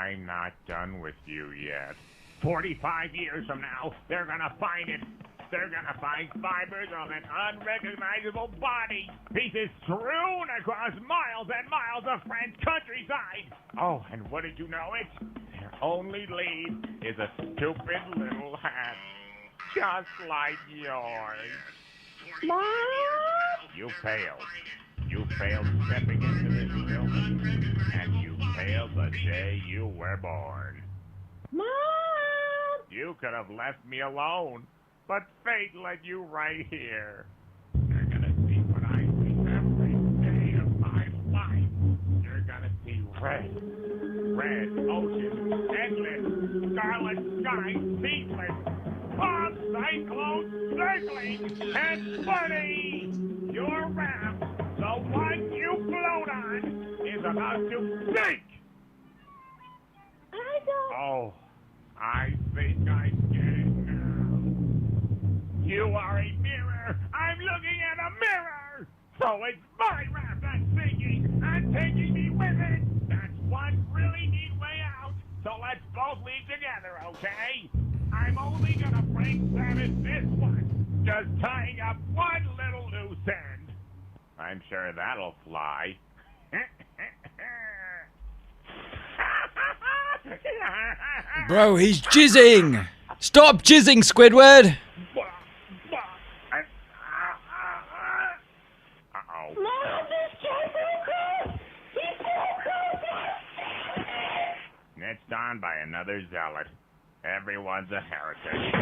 I'm not done with you yet. 45 years from now, they're gonna find it. They're gonna find fibers of an unrecognizable body. Pieces strewn across miles and miles of French countryside. Oh, and what did you know it? Their only lead is a stupid little hat. Just like yours. Mom? You failed. You failed stepping into this building. And you failed the day you were born. Mom? You could have left me alone, but fate led you right here. You're gonna see what I see every day of my life. You're gonna see red. Red oceans, endless, scarlet skies, ceaseless. Bomb cyclones circling, and buddy, your raft, the one you float on, is about to sink. I don't... Oh, I think I get it now. You are a mirror. I'm looking at a mirror. So it's my raft that's sinking and taking me with it. That's one really neat way out. So let's both leave together, okay? I'm only gonna break Travis this one. Just tying up one little loose end. I'm sure that'll fly. Bro, he's jizzing! Stop jizzing, Squidward! Uh-oh. Mom, this kid's so close! He's so close! Snitched on by another zealot. Everyone's a heretic.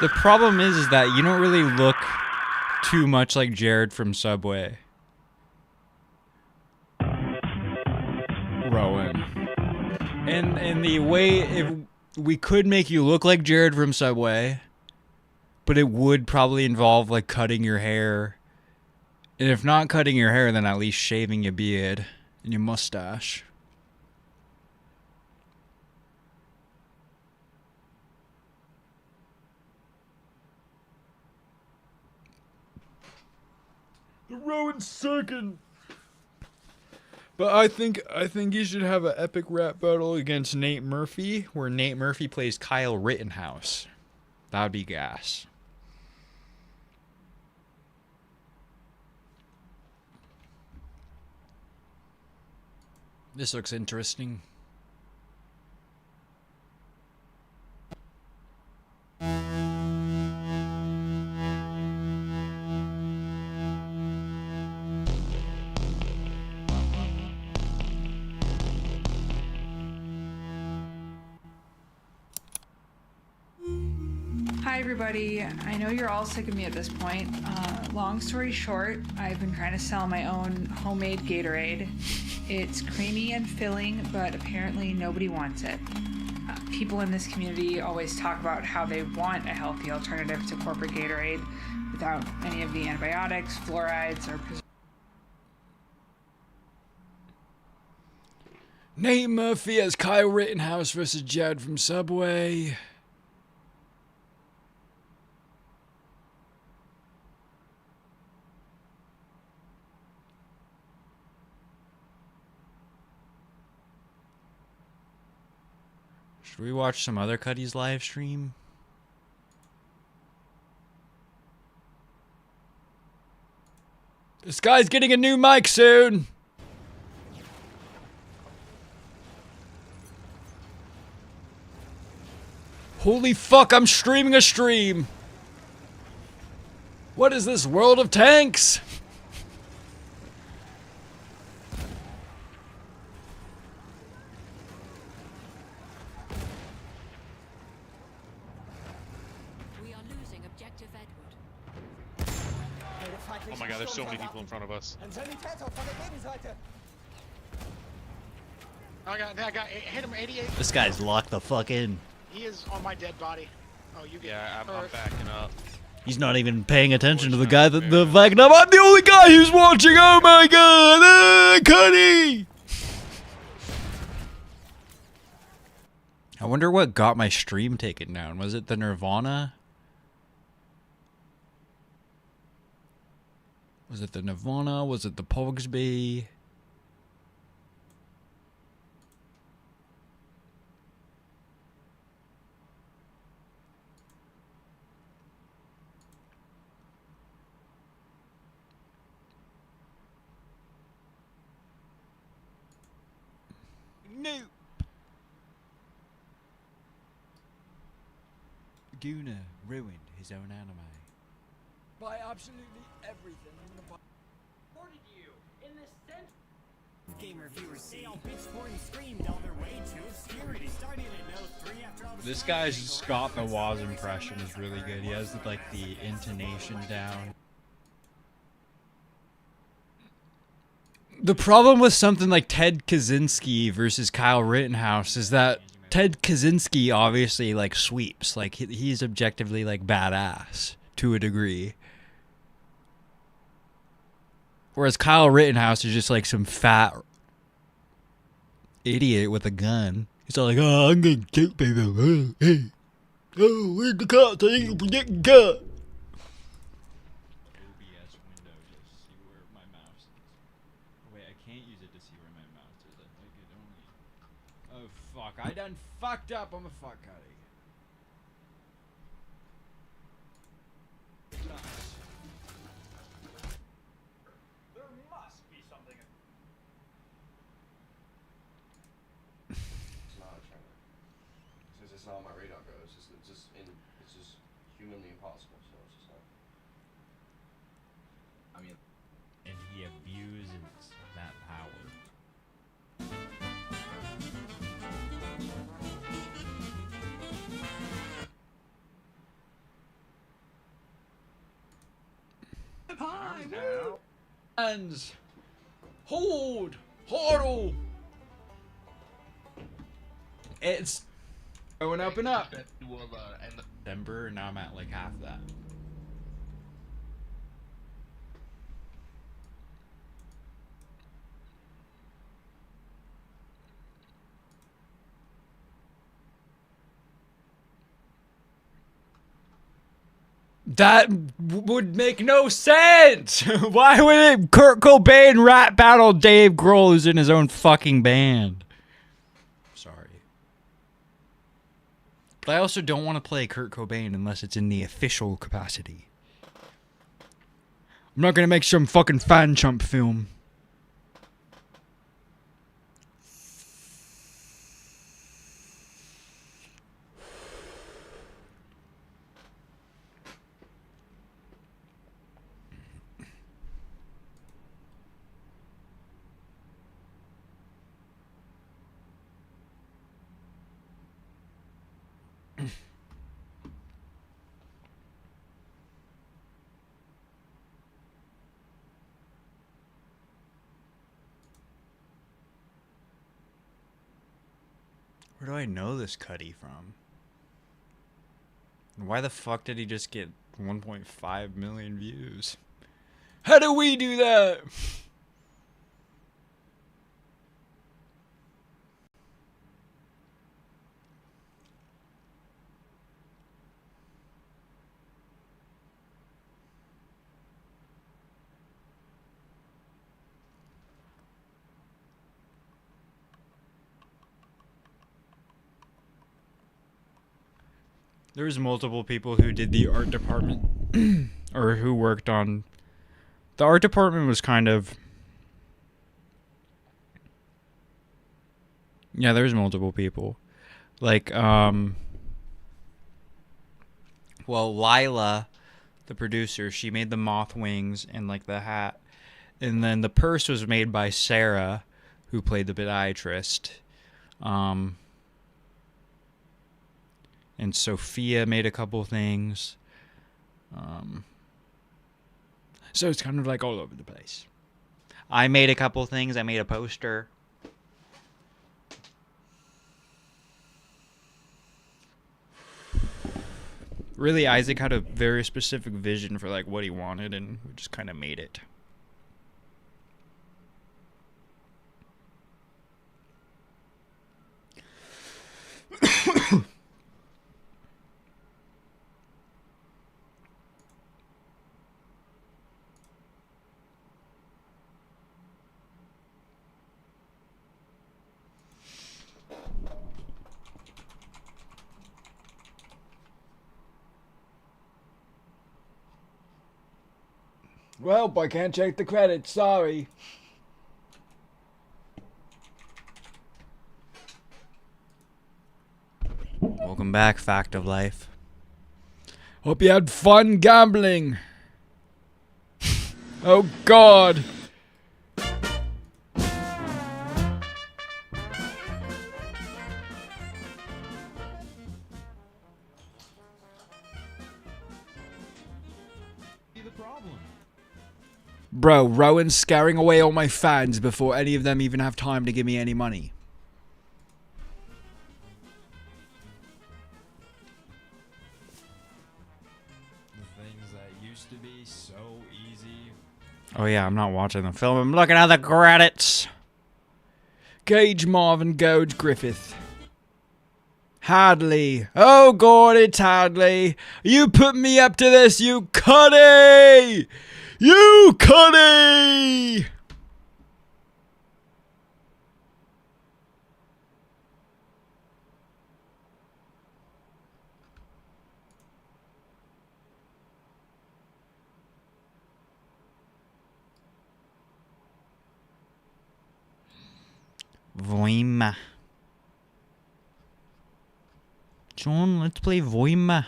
The problem is that you don't really look too much like Jared from Subway. Rowan. And the way if we could make you look like Jared from Subway, but it would probably involve like cutting your hair. And if not cutting your hair, then at least shaving your beard and your mustache. Rowan's second. But I think you should have an epic rap battle against Nate Murphy, where Nate Murphy plays Kyle Rittenhouse. That would be gas. This looks interesting. Hi everybody, I know you're all sick of me at this point. Long story short, I've been trying to sell my own homemade Gatorade. It's creamy and filling, but apparently nobody wants it. People in this community always talk about how they want a healthy alternative to corporate Gatorade without any of the antibiotics, fluorides, or preservatives. Nate Murphy as Kyle Rittenhouse versus Jared from Subway. Should we watch some other Cudi's live stream? This guy's getting a new mic soon! Holy fuck, I'm streaming a stream! What is this, World of Tanks? Oh my god, there's so many people in front of us. I got hit him 88. This guy's locked the fuck in. He is on my dead body. Oh, you get I'm backing up. He's not even paying attention to the guy that the backing up. I'm the only guy who's watching. Oh my god, Cudi! I wonder what got my stream taken down. Was it the Nirvana? Was it the Nirvana? Was it the Pogsby? Nope. Guna ruined his own anime. Buy absolutely everything. I'm gonna buy. Gamer viewers say all bitch porn screamed all their way to obscurity. Starting at no 3 after all the This guy's Scott Nawaz impression is really good. He has like the intonation down. The problem with something like Ted Kaczynski versus Kyle Rittenhouse is that Ted Kaczynski obviously like sweeps. Like he's objectively like badass to a degree. Whereas Kyle Rittenhouse is just like some fat idiot with a gun. He's all like, oh, I'm gonna kill people. Oh, hey. Oh, where's the cops? I need to protect the cops. OBS window to see where my mouse is. Wait, I can't use it to see where my mouse is. I think it only... Oh, fuck. I done fucked up. I'm a fuck cutty. It's not on my radar, bro. It's just humanly impossible. So it's just like. I mean, and he abuses that power. Hands, hold, hodl. It's going up and up. December, and now I'm at like half that. That would make no sense. Why would it Kurt Cobain rap battle Dave Grohl who's in his own fucking band? Sorry. But I also don't want to play Kurt Cobain unless it's in the official capacity. I'm not gonna make some fucking fan chump film. Where do I know this Cudi from? Why the fuck did he just get 1.5 million views? How do we do that? There was multiple people who did the art department or who worked on the art department was kind of yeah, there's multiple people. Like well, Lila, the producer, she made the moth wings and like the hat. And then the purse was made by Sarah, who played the podiatrist. And Sophia made a couple things. So it's kind of like all over the place. I made a couple things. I made a poster. Really, Isaac had a very specific vision for like what he wanted, and we just kind of made it. Well, I can't check the credits, sorry. Welcome back, Fact of Life. Hope you had fun gambling. Oh God. Bro, Rowan's scaring away all my fans before any of them even have time to give me any money. The things that used to be so easy. Oh yeah, I'm not watching the film. I'm looking at the credits. Gage Marvin Gage Griffith. Hadley. Oh God, it's Hadley. You put me up to this, you Cudi! You Cudi! Voima. John, let's play Voima.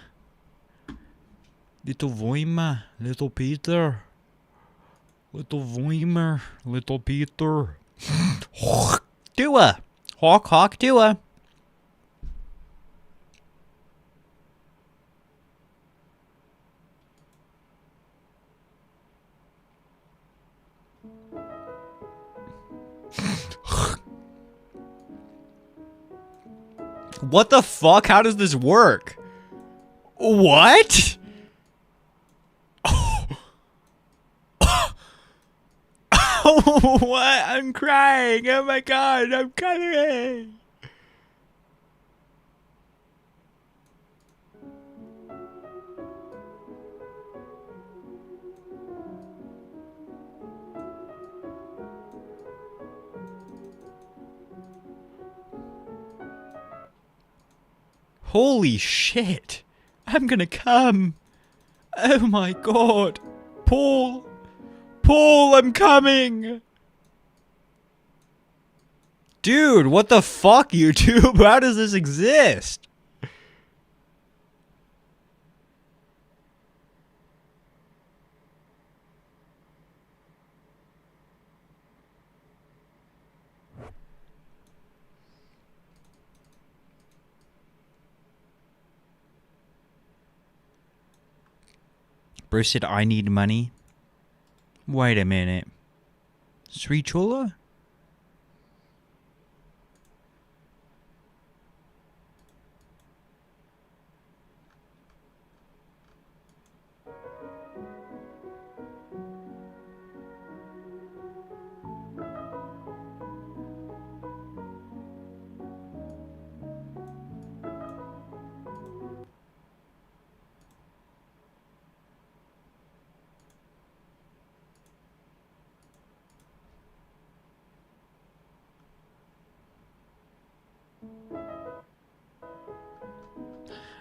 Little Voima. Little Peter. Little Voimer. Little Peter. Dua. Hawk, hawk, Dua. What the fuck? How does this work? What? Oh, what? I'm crying. Oh my God, I'm crying. Holy shit. I'm gonna come. Oh my God. Paul. Paul, I'm coming. Dude, what the fuck, YouTube? How does this exist? Bruce said, I need money. Wait a minute. Sri Chola?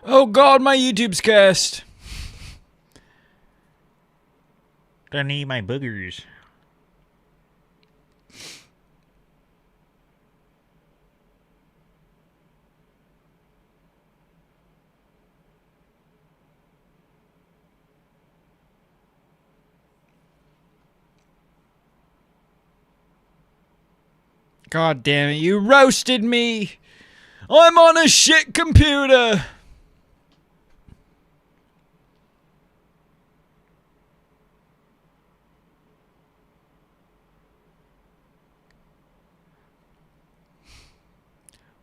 Oh God, my YouTube's cursed. I need my boogers. God damn it, you roasted me. I'm on a shit computer.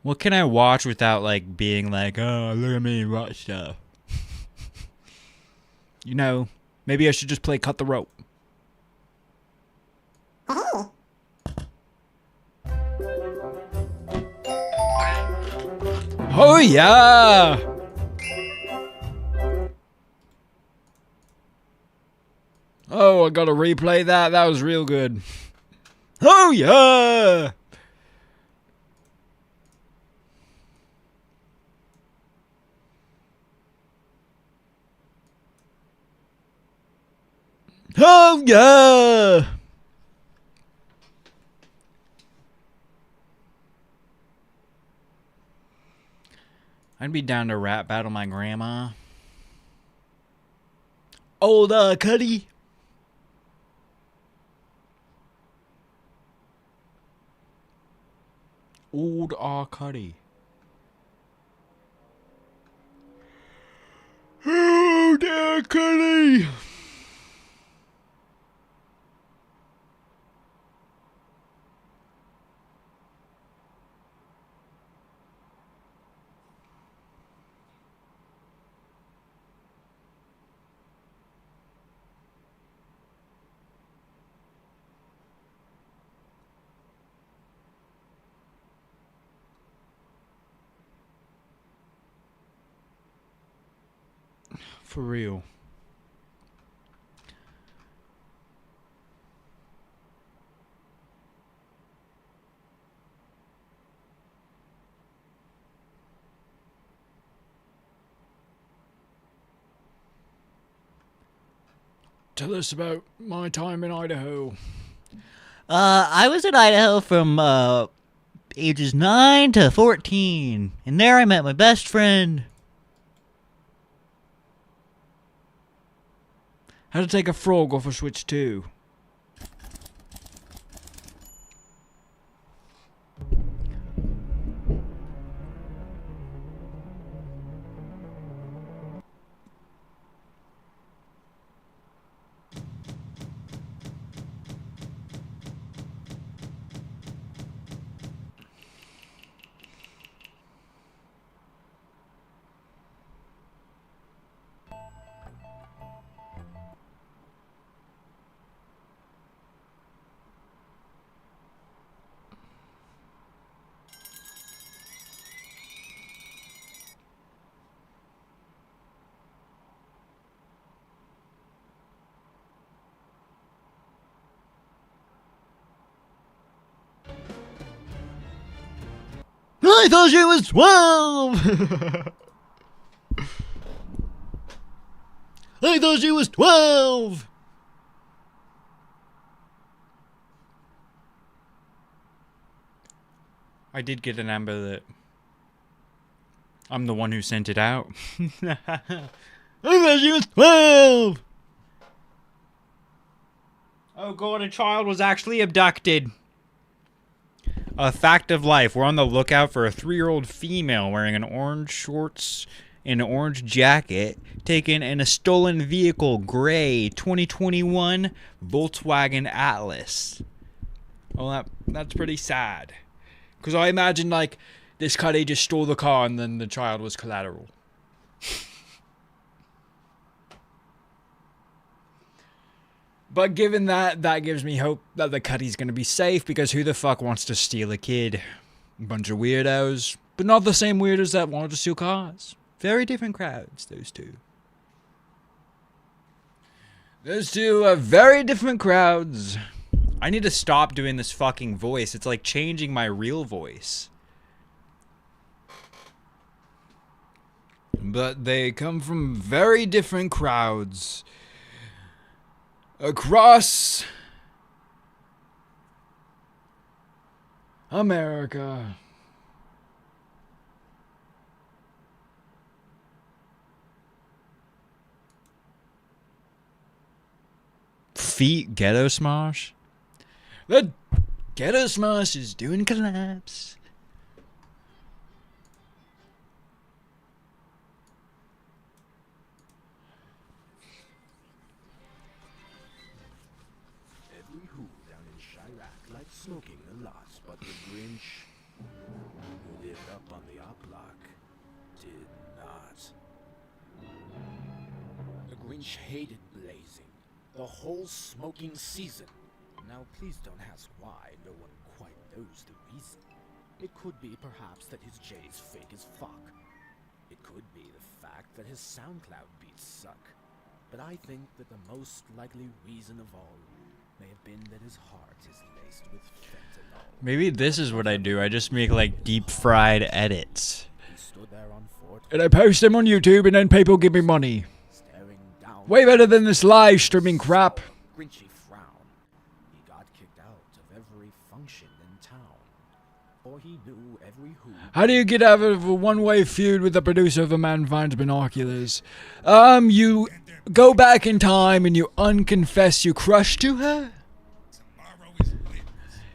What can I watch without, like, being like, oh, look at me watch stuff? You know, maybe I should just play Cut the Rope. Oh. Oh yeah! Oh, I gotta replay that. That was real good. Oh yeah! Oh yeah! I'd be down to rap battle my grandma. Old Cudi. Old Cudi. Old Cudi. For real. Tell us about my time in Idaho. I was in Idaho from ages 9 to 14, and there I met my best friend. How to take a frog off a Switch 2. I thought she was 12! I thought she was 12! I did get an amber that I'm the one who sent it out. I thought she was 12! Oh god, a child was actually abducted. A fact of life. We're on the lookout for a 3-year-old female wearing an orange shorts and an orange jacket taken in a stolen vehicle, gray 2021 Volkswagen Atlas. Well, that's pretty sad. Because I imagine, like, this Cudi just stole the car and then the child was collateral. But given that, that gives me hope that the Cudi's gonna be safe, because who the fuck wants to steal a kid? A bunch of weirdos. But not the same weirdos that wanted to steal cars. Very different crowds, those two. Those two are very different crowds. I need to stop doing this fucking voice. It's like changing my real voice. But they come from very different crowds. Across America. Feet Ghetto Smosh? The Ghetto Smosh is doing collapse. Every who down in Chirac liked smoking a lot, but the Grinch, who lived up on the op block, did not. The Grinch hated blazing the whole smoking season. Now please don't ask why, no one quite knows the reason. It could be perhaps that his J's fake as fuck. It could be the fact that his SoundCloud beats suck. But I think that the most likely reason of all may have been that his heart is laced with fentanyl. Maybe this is what I do. I just make like deep fried edits. He stood there on Fort And I post them on YouTube and then people give me money. staring down. Way better than this live streaming crap. Grinchy frown. He got kicked out of every function in town. for he knew every who. How do you get out of a one-way feud with the producer of A Man Finds Binoculars? You go back in time and you unconfess you crushed to her?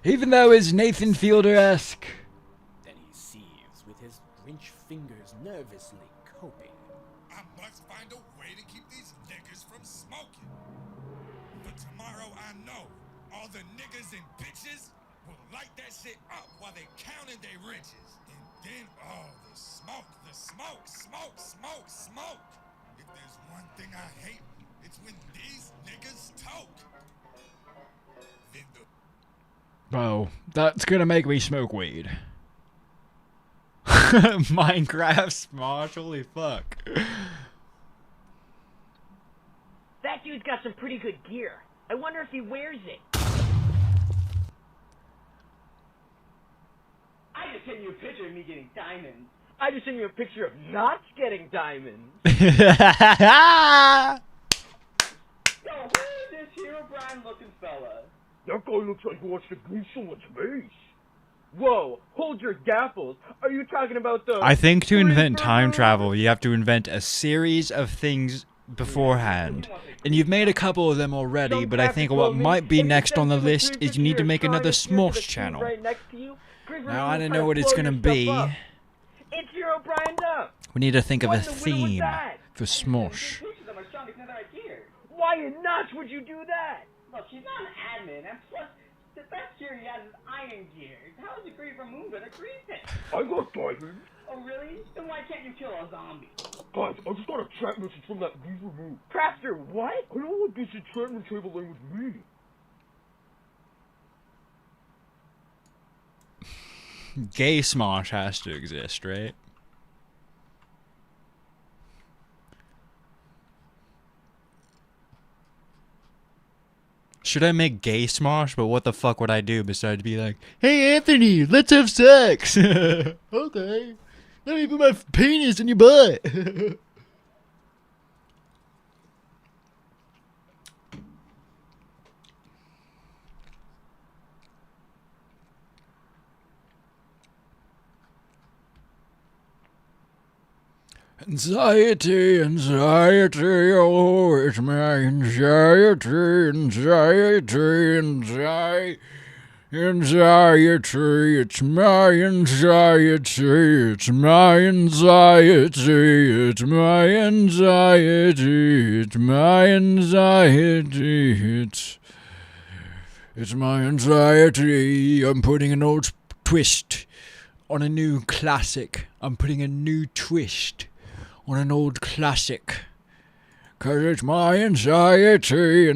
Even though it's Nathan Fielder-esque. Then he sees with his Grinch fingers nervously coping. I must find a way to keep these niggas from smoking. For tomorrow I know all the niggas and bitches will light that shit up while they counting their riches. And then, oh, the smoke, smoke. If there's one thing I hate, it's when these niggas talk. Then the Bro, that's gonna make me smoke weed. Minecraft Smosh, holy fuck. That dude's got some pretty good gear. I wonder if he wears it. I just sent you a picture of me getting diamonds. I just sent you a picture of not getting diamonds. Yo, who is this Herobrine looking fella? That guy looks like he wants to grease someone's face. Whoa, hold your gaffles. Are you talking about the... I think to invent time travel, you have to invent a series of things beforehand. And you've made a couple of them already, but I think what might be next on the list is you need to make another Smosh channel. Now, I don't know what it's gonna be. It's Herobrine's up. We need to think of a theme for Smosh. Why in nuts would you do that? Look, she's not an admin, and plus, the best gear he has is iron gear. How is a great Ramoon gonna grease it? I got diamonds. Oh, really? Then why can't you kill a zombie? Guys, I just got a chat message from that geezer move. Crafter, what? I don't want this enchantment table laying with me. Gay Smosh has to exist, right? Should I make gay Smosh? But what the fuck would I do besides be like, hey Anthony, let's have sex? Okay. Let me put my penis in your butt. Anxiety, anxiety, oh, it's my anxiety, anxiety, anxiety, anxiety, it's my anxiety, it's my anxiety, it's my anxiety, it's my anxiety, it's my anxiety. I'm putting an old twist on a new classic. I'm putting a new twist on an old classic. 'Cause it's my anxiety.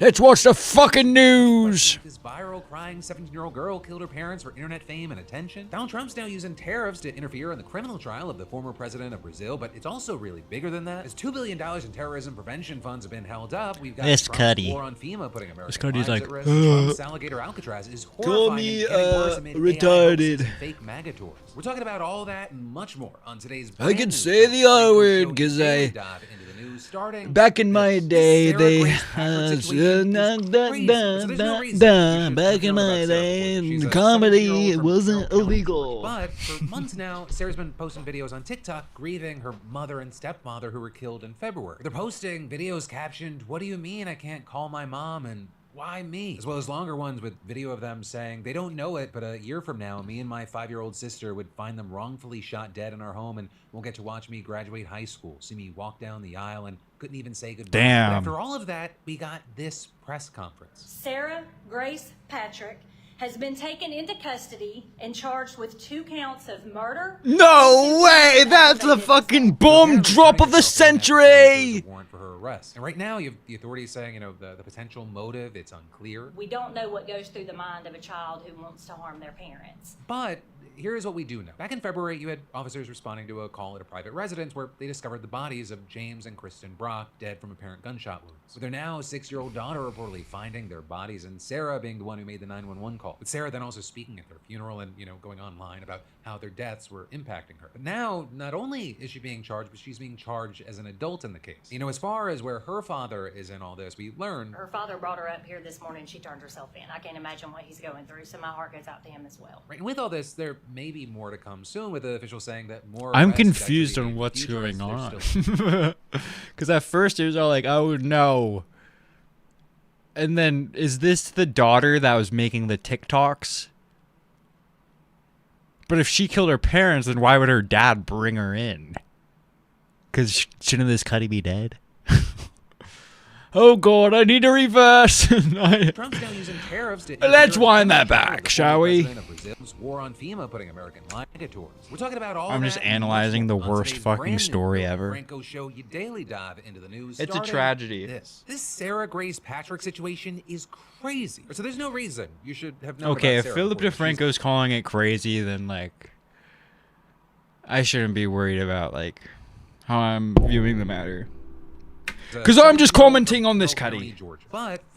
Let's watch the fucking news. This viral crying 17-year-old girl killed her parents for internet fame and attention. Donald Trump's now using tariffs to interfere in the criminal trial of the former president of Brazil, but it's also really bigger than that. As $2 billion in terrorism prevention funds have been held up, we've got This Trump's Cudi. war on FEMA putting American This Cudi's lives like, at risk. Trump's alligator Alcatraz is horrifying Call me, and getting worse amid AI retarded. hoaxes and fake MAGA tours. We're talking about all that and much more on today's I brand can new say show, the R Frank word Show's 'cause daily I... dive into the news, starting Back in my with day, Sarah they... Grace Patrick situation is crazy. So there's no reason you should Back in know my about Sarah day, before. She's a comedy 17-year-old from wasn't Carroll County, illegal. But for months now, Sarah's been posting videos on TikTok grieving her mother and stepfather who were killed in February. They're posting videos captioned, "What do you mean I can't call my mom?" and "Why me?" As well as longer ones with video of them saying, "They don't know it, but a year from now, me and my 5-year-old sister would find them wrongfully shot dead in our home and won't get to watch me graduate high school, see me walk down the aisle and couldn't even say goodbye." Damn. But after all of that, we got this press conference. Sarah Grace Patrick has been taken into custody and charged with 2 counts of murder. No way! That's the fucking bomb drop of the century! Warrant for her arrest. And right now, you have the authorities saying, the potential motive, it's unclear. We don't know what goes through the mind of a child who wants to harm their parents. But here's what we do know. Back in February, you had officers responding to a call at a private residence where they discovered the bodies of James and Kristen Brock dead from apparent gunshot wounds. With their now 6-year-old daughter reportedly finding their bodies and Sarah being the one who made the 911 call. With Sarah then also speaking at their funeral and, going online about how their deaths were impacting her. But now, not only is she being charged, but she's being charged as an adult in the case. As far as where her father is in all this, we learn Her father brought her up here this morning. She turned herself in. I can't imagine what he's going through, so my heart goes out to him as well. Right, and with all this, there may be more to come soon, with the officials saying that more. I'm arrests could confused actually be on in what's the future going as on. they're still- Because at first it was all like, oh no. And then, is this the daughter that was making the TikToks? But if she killed her parents, then why would her dad bring her in? Because shouldn't this Cudi be dead? Oh god, I need to reverse. Trump's now using tariffs to Let's wind that back, shall we? War on FEMA putting American liga tours. We're talking about all I'm of just that and analyzing the more on worst today's fucking brand new story Bill ever. Franco show, you daily dive into the news. It's a starting tragedy. This Sarah Grace Patrick situation is crazy. So there's no reason you should have known Okay, about if Sarah Philip before. DeFranco's calling it crazy, then like, I shouldn't be worried about like how I'm viewing the matter. Because I'm just commenting on this, Cudi.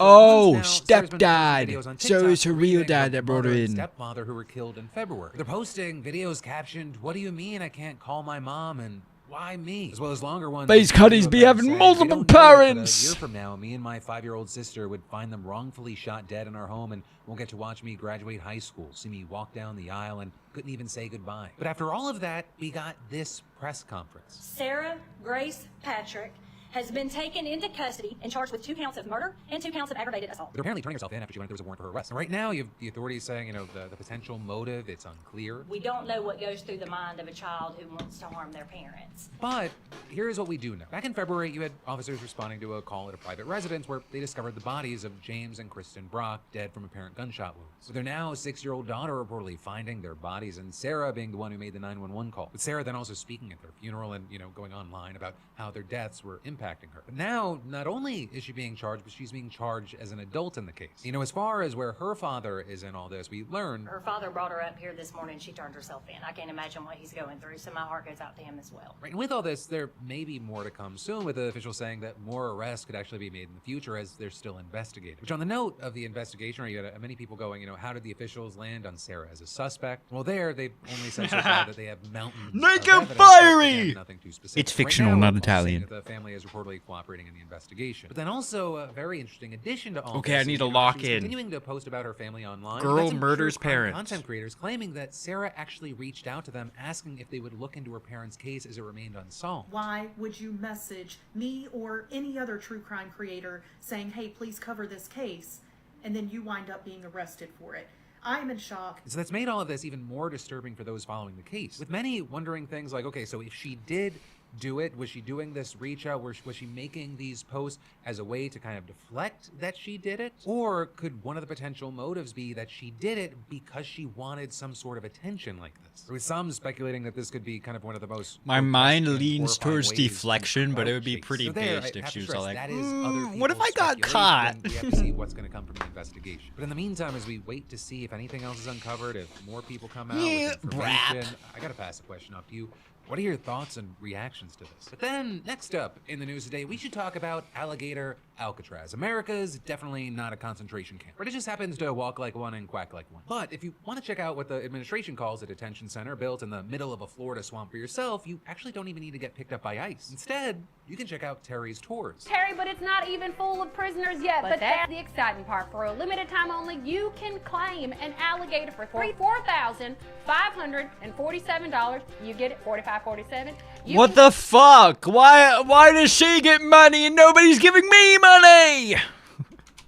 Oh, stepdad. So it's her real dad that brought her in. Stepmother who were killed in February. They're posting videos captioned, "What do you mean I can't call my mom?" and "Why me?" as well as longer ones. These Cuddies be having multiple parents. A year from now, me and my 5-year-old sister would find them wrongfully shot dead in our home and won't get to watch me graduate high school, see me walk down the aisle, and couldn't even say goodbye. But after all of that, we got this press conference. Sarah Grace Patrick has been taken into custody and charged with 2 counts of murder and 2 counts of aggravated assault. They're apparently turning herself in after she went there was a warrant for her arrest. And right now, you have the authorities saying, you know, the potential motive, it's unclear. We don't know what goes through the mind of a child who wants to harm their parents. But here's what we do know. Back in February, you had officers responding to a call at a private residence where they discovered the bodies of James and Kristen Brock dead from apparent gunshot wounds. With their now 6-year-old daughter reportedly finding their bodies and Sarah being the one who made the 911 call. With Sarah then also speaking at their funeral and, you know, going online about how their deaths were impacting her. But now, not only is she being charged, but she's being charged as an adult in the case. You know, as far as where her father is in all this, we learned Her father brought her up here this morning. She turned herself in. I can't imagine what he's going through, so my heart goes out to him as well. Right, and with all this, there may be more to come soon, with the officials saying that more arrests could actually be made in the future as they're still investigating. Which, on the note of the investigation, you had many people going, you know, how did the officials land on Sarah as a suspect? Well, they've only said so far that they have mountains Make of him evidence, fiery! but they have nothing too specific. It's fictional, right now, not we're also seeing Italian. that the family is reportedly cooperating in the investigation. But then also a very interesting addition to all Okay, this I need is, to you know, lock she was in. continuing to post about her family online. Girl You had some murders true crime parents. Content creators claiming that Sarah actually reached out to them asking if they would look into her parents' case as it remained unsolved. Why would you message me or any other true crime creator saying, hey, please cover this case, and then you wind up being arrested for it? I'm in shock. So that's made all of this even more disturbing for those following the case, with many wondering things like, okay, so if she did do it, was she doing this reach out, was she making these posts as a way to kind of deflect that she did it? Or could one of the potential motives be that she did it because she wanted some sort of attention like this? With some speculating that this could be kind of one of the most My mind grotesque and leans horrifying towards ways to deflection, but it would be chase. pretty So there, based I if have she to was all stress, like, that is other what if I people's got speculation, caught? and we have to see what's going to come from the investigation. But in the meantime, as we wait to see if anything else is uncovered, if more people come out with information, I gotta pass the question off to you. What are your thoughts and reactions to this? But then, next up in the news today, we should talk about alligator Alcatraz. America's definitely not a concentration camp, but it just happens to walk like one and quack like one. But if you want to check out what the administration calls a detention center built in the middle of a Florida swamp for yourself, you actually don't even need to get picked up by ICE. Instead, you can check out Terry's Tours. Terry, but it's not even full of prisoners yet. But that's the exciting part. For a limited time only, you can claim an alligator for $4,547. You get it, $45.47. what the fuck? Why does she get money and nobody's giving me money?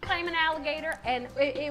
Claim an alligator, and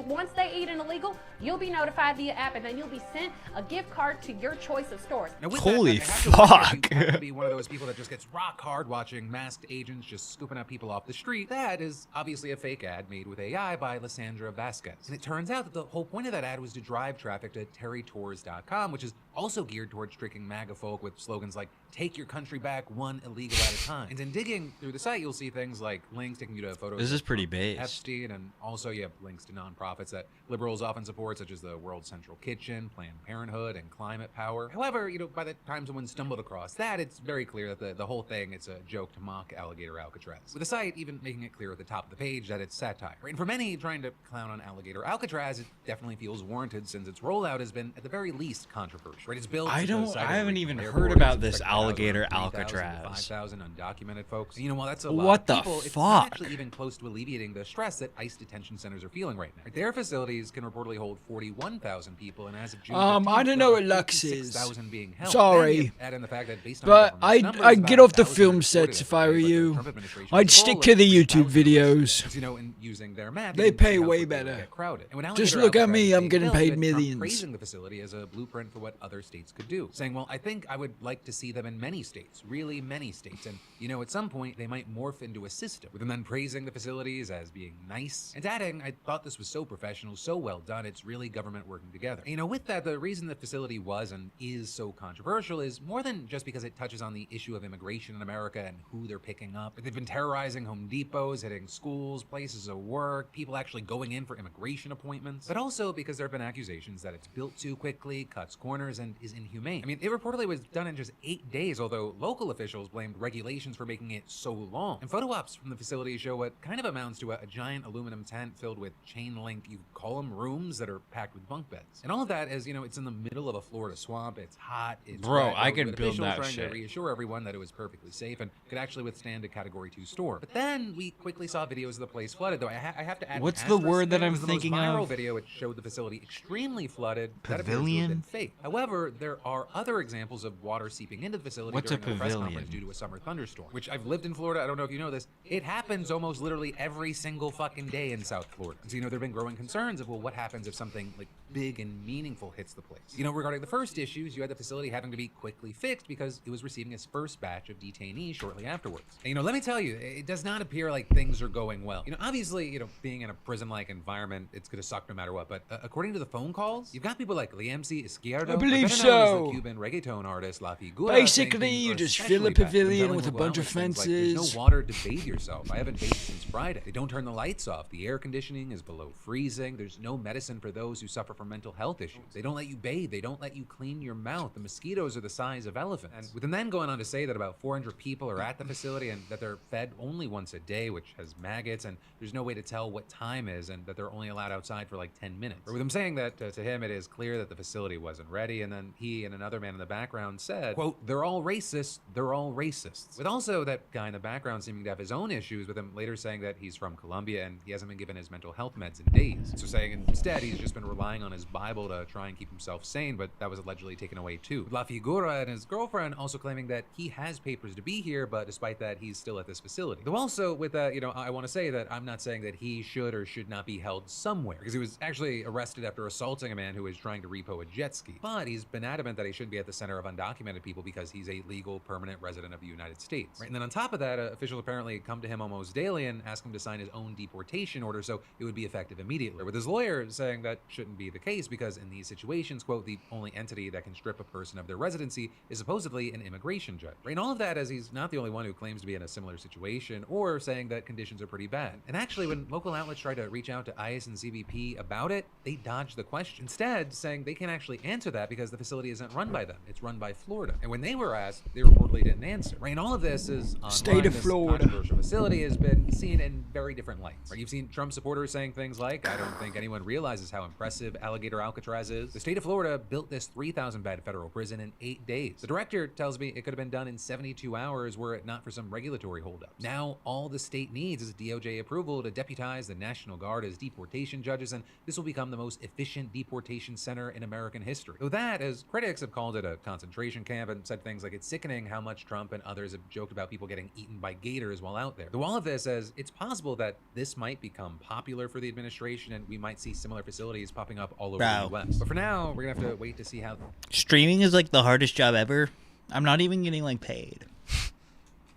once they eat an illegal, you'll be notified via app, and then you'll be sent a gift card to your choice of stores. Now with Holy that, I have to wonder if fuck. you have to be one of those people that just gets rock hard watching masked agents just scooping up people off the street. That is obviously a fake ad made with AI by Lysandra Vasquez. And it turns out that the whole point of that ad was to drive traffic to terrytours.com, which is also geared towards tricking MAGA folk with slogans like, take your country back one illegal at a time. And in digging through the site, you'll see things like links taking you to photos This is of pretty based. Epstein site, and also you have links to nonprofits that liberals often support, such as the World Central Kitchen, Planned Parenthood, and Climate Power. However, by the time someone stumbled across that, it's very clear that the whole thing is a joke to mock alligator Alcatraz, with the site even making it clear at the top of the page that it's satire. Right? And for many, trying to clown on alligator Alcatraz, it definitely feels warranted since its rollout has been, at the very least, controversial. Right? It's built. I haven't even heard about this alligator Alcatraz. 5,000 undocumented folks. While that's a What lot the of people, it's fuck? not actually even close to alleviating the stress that ICE detention centers are feeling right now. Right? Their facilities can reportedly hold 41,000 people, and as of June 15th, I don't know what Lux is. 56,000 being held. Sorry. Add in the fact that based on But the government's numbers, I'd get off the 1,000 film reported sets if I were but the you. Trump administration I'd was stick full to of the YouTube 3,000 videos. and using their math, They you can see pay how way quickly it would better. get crowded. And when Just Alligator look at Alcatraz me, was I'm being getting built, paid you had Trump millions. praising the facility as a blueprint for what other states could do, saying, well, I think I would like to see them in many states, really many states, and at some point they might morph into a system, with them then praising the facilities as being nice, and adding, I thought this was so professional, so well done, it's really government working together. With that, the reason the facility was and is so controversial is more than just because it touches on the issue of immigration in America and who they're picking up. They've been terrorizing Home Depots, hitting schools, places of work, people actually going in for immigration appointments, but also because there have been accusations that it's built too quickly, cuts corners, and is inhumane. It reportedly was done in just 8 days, although local officials blamed regulations for making it so long. And photo ops from the facility show what kind of amounts to a giant aluminum tent filled with chain link, you call them rooms, that are packed with bunk beds. And all of that is, it's in the middle of a Florida swamp, it's hot, it's Bro, wet, I with can build officials that trying shit. to reassure everyone that it was perfectly safe and could actually withstand a Category 2 storm. But then we quickly saw videos of the place flooded, though I have to add What's an the asterisk word that there. I'm It was thinking the most viral of? video which showed the facility extremely flooded. That appears to have Pavilion? been fake. However, there are other examples of water seeping into the facility What's a during a press pavilion? conference due to a summer thunderstorm, which I've lived in Florida. I don't know if you know this. It happens almost literally every single fucking day in South Florida. So, there have been growing concerns of, well, what happens if something like big and meaningful hits the place? Regarding the first issues, you had the facility having to be quickly fixed because it was receiving its first batch of detainees shortly afterwards. And, let me tell you, it does not appear like things are going well. Obviously, being in a prison-like environment, it's gonna suck no matter what, but according to the phone calls, you've got people like Liemsi Izquierdo, I believe better known as the so. Cuban reggaeton artist La Figura. Basically, saying you things just are fill a especially bad. pavilion Them with a telling bunch of Local outlets things like, fences. there's no water to bathe yourself. I haven't bathed since Friday. They don't turn the lights off. The air conditioning is below freezing. There's no medicine for those who suffer from mental health issues. They don't let you bathe. They don't let you clean your mouth. The mosquitoes are the size of elephants. And with them then going on to say that about 400 people are at the facility and that they're fed only once a day, which has maggots, and there's no way to tell what time is, and that they're only allowed outside for like 10 minutes. Or with him saying that to him it is clear that the facility wasn't ready, and then he and another man in the background said, quote, they're all racist, they're all racists. With also that guy in the background seeming to have his own issues, with him later saying that he's from Colombia and he hasn't been given his mental health meds in days. So saying instead he's just been relying on his Bible to try and keep himself sane, but that was allegedly taken away too. With La Figura and his girlfriend also claiming that he has papers to be here, but despite that he's still at this facility. Though also with that, I want to say that I'm not saying that he should or should not be held somewhere, because he was actually arrested after assaulting a man who was trying to repo a jet ski. But he's been adamant that he shouldn't be at the center of undocumented people because he's a legal permanent resident of the United States. Right? And then on top of that, officials apparently come to him almost daily and ask him to sign his own deportation order so it would be effective immediately. With his lawyer saying that shouldn't be the case because in these situations, quote, the only entity that can strip a person of their residency is supposedly an immigration judge. Right? And all of that as he's not the only one who claims to be in a similar situation or saying that conditions are pretty bad. And actually, when local outlets try to reach out to ICE and CBP about it, they dodge the question. Instead, saying they can't actually answer that because the facility isn't run by them. It's run by Florida. And when they were asked, they reportedly didn't answer. Right? And all of this is online. State of This Florida. controversial facility has been seen in very different lights. Right? You've seen Trump supporters saying things like, I don't think anyone realizes how impressive Alligator Alcatraz is. The state of Florida built this 3,000-bed federal prison in 8 days. The director tells me it could have been done in 72 hours were it not for some regulatory holdups. Now, all the state needs is DOJ approval to deputize the National Guard as deportation judges, and this will become the most efficient deportation center in American history. Though that, as critics have called it a concentration camp and said things like it's sickening how much Trump and others have joked about people getting eaten by gators while out there. Though all of this says it's possible that this might become popular for the administration and we might see similar facilities popping up all over the US. But for now, we're gonna have to wait to see how Streaming is like the hardest job ever. I'm not even getting like paid.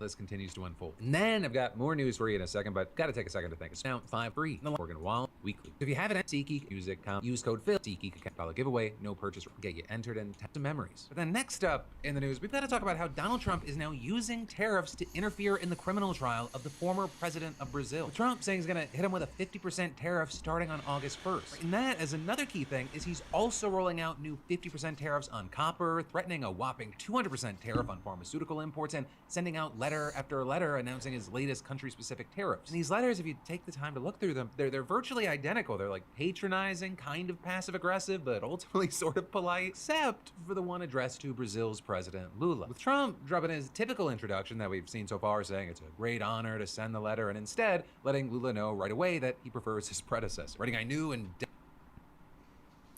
this continues to unfold. And then I've got more news for you in a second, but gotta take a second to think. It's now 5-3 in the Oregon Wall. weekly. If you have an SeatGeek music account, use code Phil. SeatGeek account file a giveaway, no purchase, get you entered and tap some memories. But then next up in the news, we've got to talk about how Donald Trump is now using tariffs to interfere in the criminal trial of the former president of Brazil. With Trump saying he's going to hit him with a 50% tariff starting on August 1st. And that, as another key thing, is he's also rolling out new 50% tariffs on copper, threatening a whopping 200% tariff on pharmaceutical imports, and sending out letter after letter announcing his latest country-specific tariffs. And these letters, if you take the time to look through them, they're virtually identical. They're like patronizing, kind of passive-aggressive, but ultimately sort of polite, except for the one addressed to Brazil's president, Lula. With Trump dropping his typical introduction that we've seen so far, saying it's a great honor to send the letter, and instead letting Lula know right away that he prefers his predecessor. Writing, I knew and...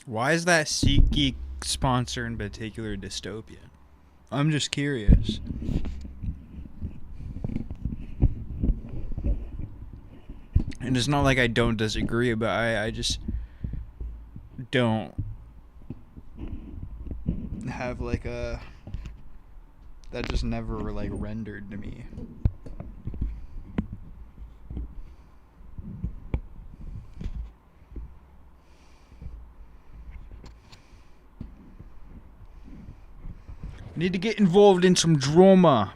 Why is that SeatGeek sponsor in particular dystopian? I'm just curious. And it's not like I don't disagree, but I just don't have like a... That just never like rendered to me. Need to get involved in some drama.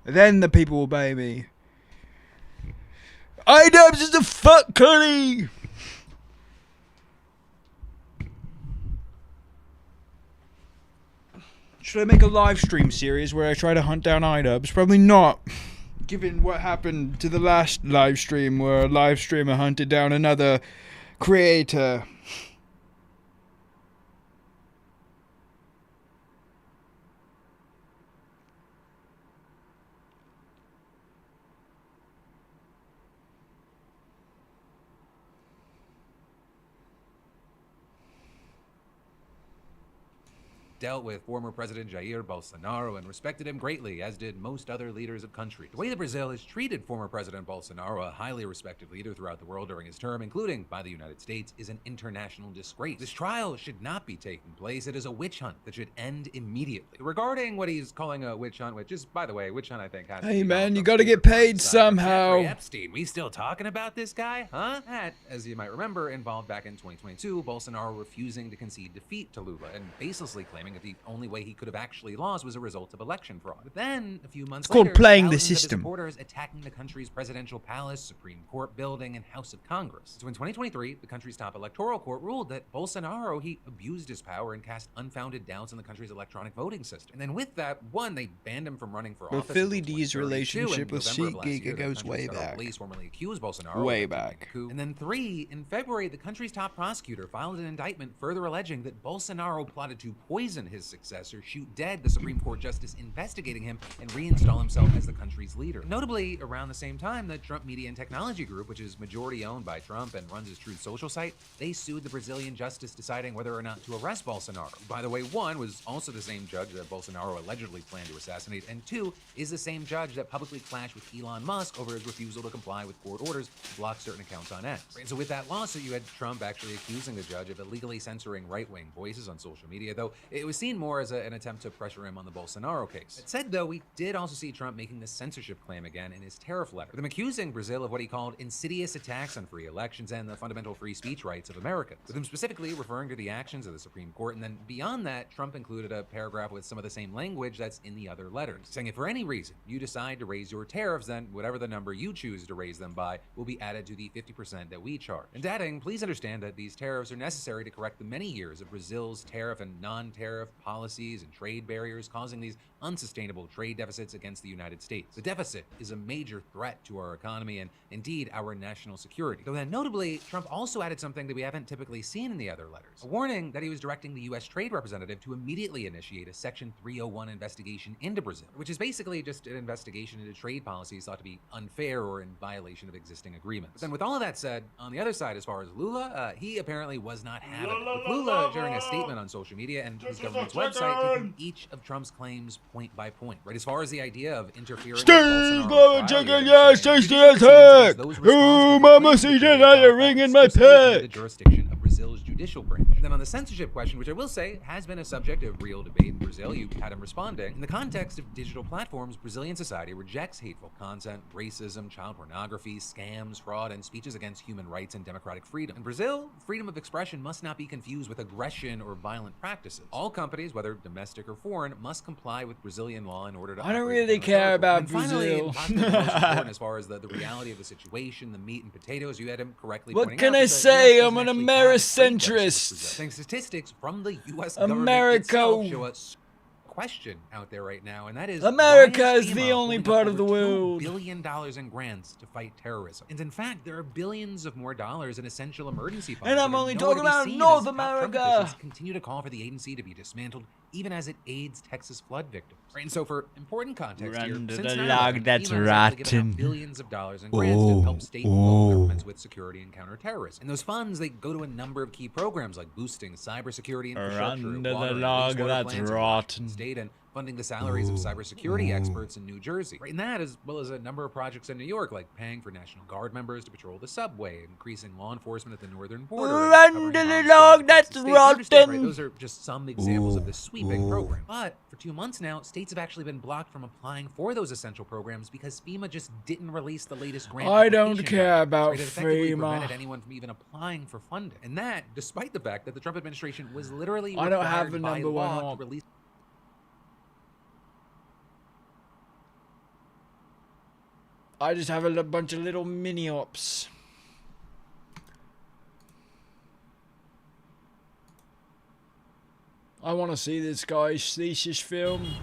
Then the people will obey me. iDubbbz is the fuck Cudi! Should I make a live stream series where I try to hunt down iDubbbz? Probably not. Given what happened to the last live stream where a live streamer hunted down another creator. dealt with former President Jair Bolsonaro and respected him greatly, as did most other leaders of countries. The way that Brazil has treated former President Bolsonaro, a highly respected leader throughout the world during his term, including by the United States, is an international disgrace. This trial should not be taking place. It is a witch hunt that should end immediately. Regarding what he's calling a witch hunt, which is, by the way, witch hunt I think has Hey man, you gotta get paid somehow. Jeffrey Epstein, we still talking about this guy, huh? That, as you might remember, involved back in 2022, Bolsonaro refusing to concede defeat to Lula and baselessly claiming that the only way he could have actually lost was a result of election fraud. But then, a few months later, called playing the thousands of his system. supporters attacking the country's presidential palace, Supreme Court building, and House of Congress. So in 2023, the country's top electoral court ruled that Bolsonaro, he abused his power and cast unfounded doubts on the country's electronic voting system. And then with that, one, they banned him from running for But office. Philly until D's 2032, relationship in with November of last SeatGeek, year, it the goes country's way federal back. police formally accused Bolsonaro Way of back. coup. And then three, in February, the country's top prosecutor filed an indictment further alleging that Bolsonaro plotted to poison his successor, shoot dead the Supreme Court justice investigating him, and reinstall himself as the country's leader. Notably, around the same time, the Trump Media and Technology Group, which is majority owned by Trump and runs his Truth Social site, they sued the Brazilian justice deciding whether or not to arrest Bolsonaro. By the way, one was also the same judge that Bolsonaro allegedly planned to assassinate, and two is the same judge that publicly clashed with Elon Musk over his refusal to comply with court orders to block certain accounts on X. And so with that lawsuit, you had Trump actually accusing the judge of illegally censoring right-wing voices on social media, though it was seen more as an attempt to pressure him on the Bolsonaro case. That said, though, we did also see Trump making the censorship claim again in his tariff letter, with him accusing Brazil of what he called insidious attacks on free elections and the fundamental free speech rights of Americans, with him specifically referring to the actions of the Supreme Court. And then beyond that, Trump included a paragraph with some of the same language that's in the other letters, saying if for any reason you decide to raise your tariffs, then whatever the number you choose to raise them by will be added to the 50% that we charge. And adding, please understand that these tariffs are necessary to correct the many years of Brazil's tariff and non-tariff policies and trade barriers, causing these unsustainable trade deficits against the United States. The deficit is a major threat to our economy and indeed our national security. Though then notably, Trump also added something that we haven't typically seen in the other letters, a warning that he was directing the U.S. trade representative to immediately initiate a Section 301 investigation into Brazil, which is basically just an investigation into trade policies thought to be unfair or in violation of existing agreements. But then with all of that said, on the other side, as far as Lula, he apparently was not having it, with Lula sharing a statement on social media and his government's website taking each of Trump's claims point by point. Right, as far as the idea of interfering with Bolsonaro's trial, Ooh, mama, see that I ring in my pet. the jurisdiction of Brazil's judicial branch. And then on the censorship question, which I will say has been a subject of real debate in Brazil, you had him responding. In the context of digital platforms, Brazilian society rejects hateful content, racism, child pornography, scams, fraud, and speeches against human rights and democratic freedom. In Brazil, freedom of expression must not be confused with aggression or violent practices. All companies, whether domestic or foreign, must comply with Brazilian law in order to I don't operate really within the care territory. about And finally, Brazil. possibly the most important as far as the reality of the situation, the meat and potatoes, you had him correctly What pointing can out I that the say? US I'm doesn't an actually have a trade deficit with Americentrist. Brazil. Saying statistics from the U.S. America. government itself show us question out there right now, and that is America why is FEMA the only holding part up of the over world. $2 billion in grants to fight terrorism. And in fact, there are billions of more dollars in essential emergency funds. And I'm that are only nowhere talking to be about seen North as top Trump America. officials continue to call for the agency to be dismantled, even as it aids Texas flood victims. Right, and so for important context here, Run to since the 9/11, log that's FEMA has actually given out rotten. billions of dollars in grants to help state and local governments with security and counterterrorism. And those funds, they go to a number of key programs like boosting cybersecurity infrastructure, Run to the water and log wastewater that's plants in Washington rotten. State, and funding the salaries of cybersecurity experts in New Jersey. Right, and that, as well as a number of projects in New York, like paying for National Guard members to patrol the subway, increasing law enforcement at the northern border. Run to the log that's Right, rotten. those are just some examples of this sweeping program. But for 2 months now, states have actually been blocked from applying for those essential programs because FEMA just didn't release the latest grant. I don't application care guidelines. about Right, it effectively FEMA. prevented anyone from even applying for funding, and that despite the fact that the Trump administration was literally I don't have required the by number one law op. to release. I just have a bunch of little mini ops. I want to see this guy's thesis film.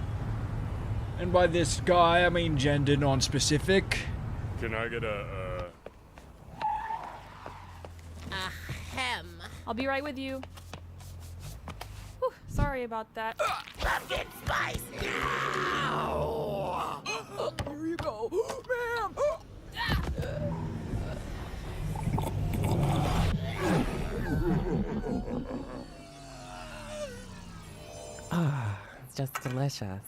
And by this guy, I mean gender non-specific. Can I get a, Ahem. I'll be right with you. Whew, sorry about that. Pumpkin spice! Here you go, ma'am. Ah, it's just delicious.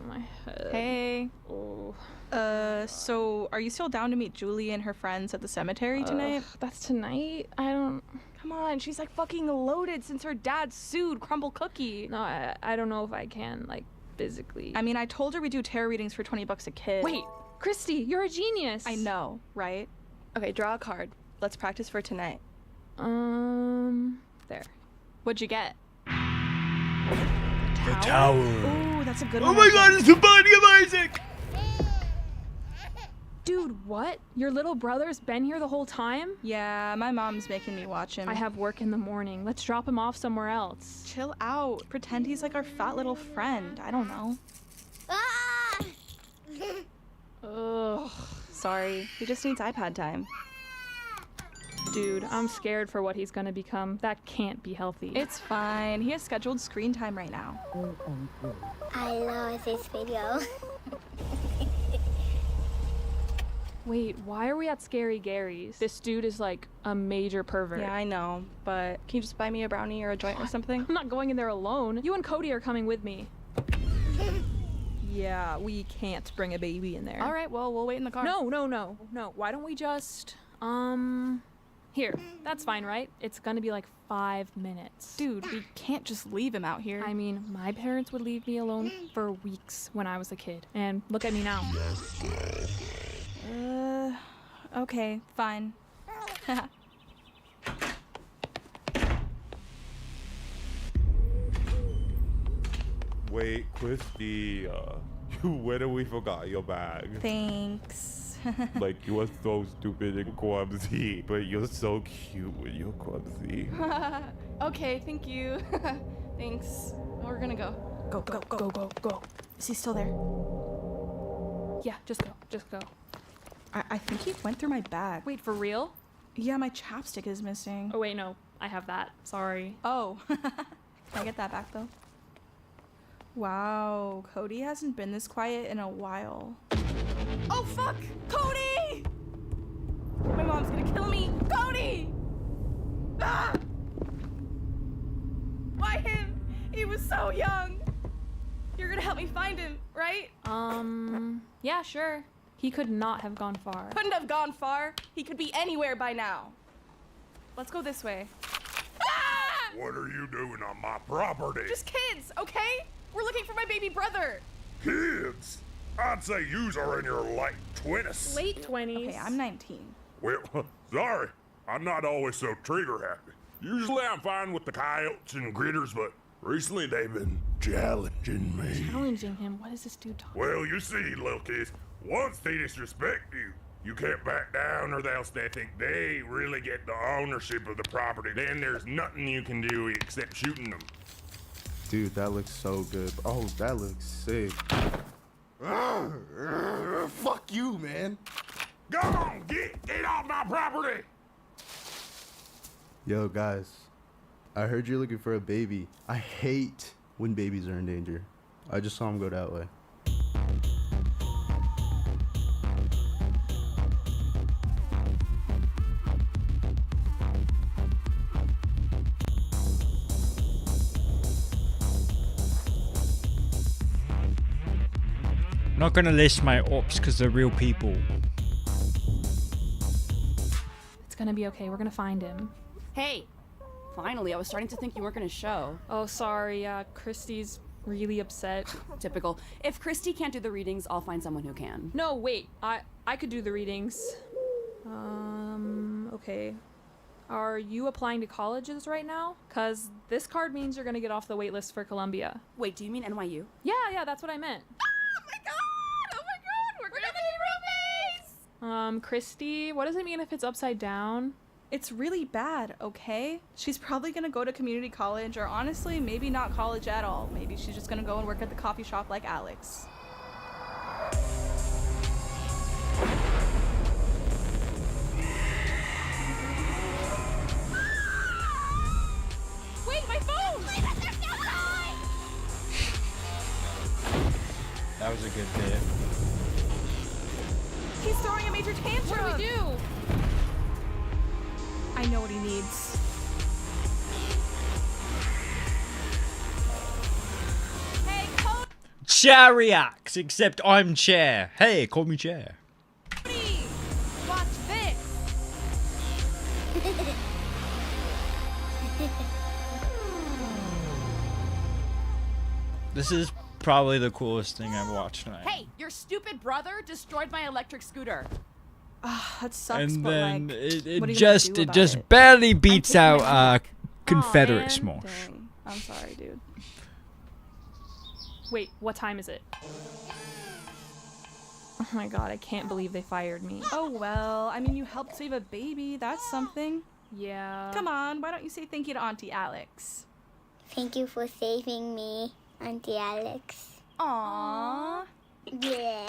My head. Hey. Oh. So are you still down to meet Julie and her friends at the cemetery tonight? That's tonight? I don't... Come on, she's like fucking loaded since her dad sued Crumble Cookie. No, I don't know if I can, like, physically. I mean, I told her we do tarot readings for $20 a kid. Wait, Christy, you're a genius. I know, right? Okay, draw a card. Let's practice for tonight. There. What'd you get? The tower. Ooh, that's a good one. Oh my god, it's the body of Isaac! Dude, what? Your little brother's been here the whole time? Yeah, my mom's making me watch him. I have work in the morning. Let's drop him off somewhere else. Chill out. Pretend he's like our fat little friend. I don't know. Ugh. Sorry. He just needs iPad time. Dude, I'm scared for what he's gonna become. That can't be healthy. It's fine. He has scheduled screen time right now. I love this video. Wait, why are we at Scary Gary's? This dude is like a major pervert. Yeah, I know, but can you just buy me a brownie or a joint or something? I'm not going in there alone. You and Cody are coming with me. Yeah, we can't bring a baby in there. All right, well, we'll wait in the car. No. Why don't we just, here. That's fine, right? It's gonna be like 5 minutes. Dude, we can't just leave him out here. I mean, my parents would leave me alone for weeks when I was a kid. And look at me now. Okay, fine. Wait, Christy, when we forgot your bag? Thanks. Like, you are so stupid and clumsy, but you're so cute when you're clumsy. Okay, thank you. Thanks. We're gonna go. Go. Is he still there? Yeah, just go. I think he went through my bag. Wait, for real? Yeah, my chapstick is missing. Oh, wait, no. I have that. Sorry. Oh. Can I get that back, though? Wow, Cody hasn't been this quiet in a while. Oh, fuck! Cody! My mom's gonna kill me! Cody! Ah! Why him? He was so young. You're gonna help me find him, right? Yeah, sure. He could not have gone far. Couldn't have gone far. He could be anywhere by now. Let's go this way. What are you doing on my property? Just kids, okay? We're looking for my baby brother. Kids? I'd say yous are in your late 20s. Late 20s. Okay, I'm 19. Well, sorry. I'm not always so trigger happy. Usually I'm fine with the coyotes and critters, but recently they've been challenging me. Challenging him? What is this dude talking Well, you see, little kids, once they disrespect you, you can't back down or else they think they really get the ownership of the property. Then there's nothing you can do except shooting them. Dude, that looks so good. Oh, that looks sick. Fuck you, man. Go on, get off my property! Yo, guys. I heard you're looking for a baby. I hate when babies are in danger. I just saw him go that way. I'm not gonna list my ops because they're real people. It's gonna be okay. We're gonna find him. Hey! Finally, I was starting to think you weren't gonna show. Oh, sorry. Christy's really upset. Typical. If Christy can't do the readings, I'll find someone who can. No, wait. I could do the readings. Okay. Are you applying to colleges right now? Cause this card means you're gonna get off the wait list for Columbia. Wait, do you mean NYU? Yeah, that's what I meant. Oh my god! We're gonna be roommates! Christy, what does it mean if it's upside down? It's really bad, okay? She's probably gonna go to community college, or honestly, maybe not college at all. Maybe she's just gonna go and work at the coffee shop like Alex. Wait, my phone! That was a good bit. He's throwing a major tantrum! What do we do? I know what he needs. Hey, Cody! Chair reacts, except I'm Chair. Hey, call me Chair. Watch this! This is probably the coolest thing I've watched tonight. Hey, your stupid brother destroyed my electric scooter. That sucks, And but then like, it what are you just gonna do it about just it? barely beats I'm taking out my Confederate man. Smosh. Dang. I'm sorry, dude. Wait, what time is it? Oh my god, I can't believe they fired me. Oh well, I mean, you helped save a baby. That's something. Yeah. Come on, why don't you say thank you to Auntie Alex? Thank you for saving me, Auntie Alex. Aww. Yeah.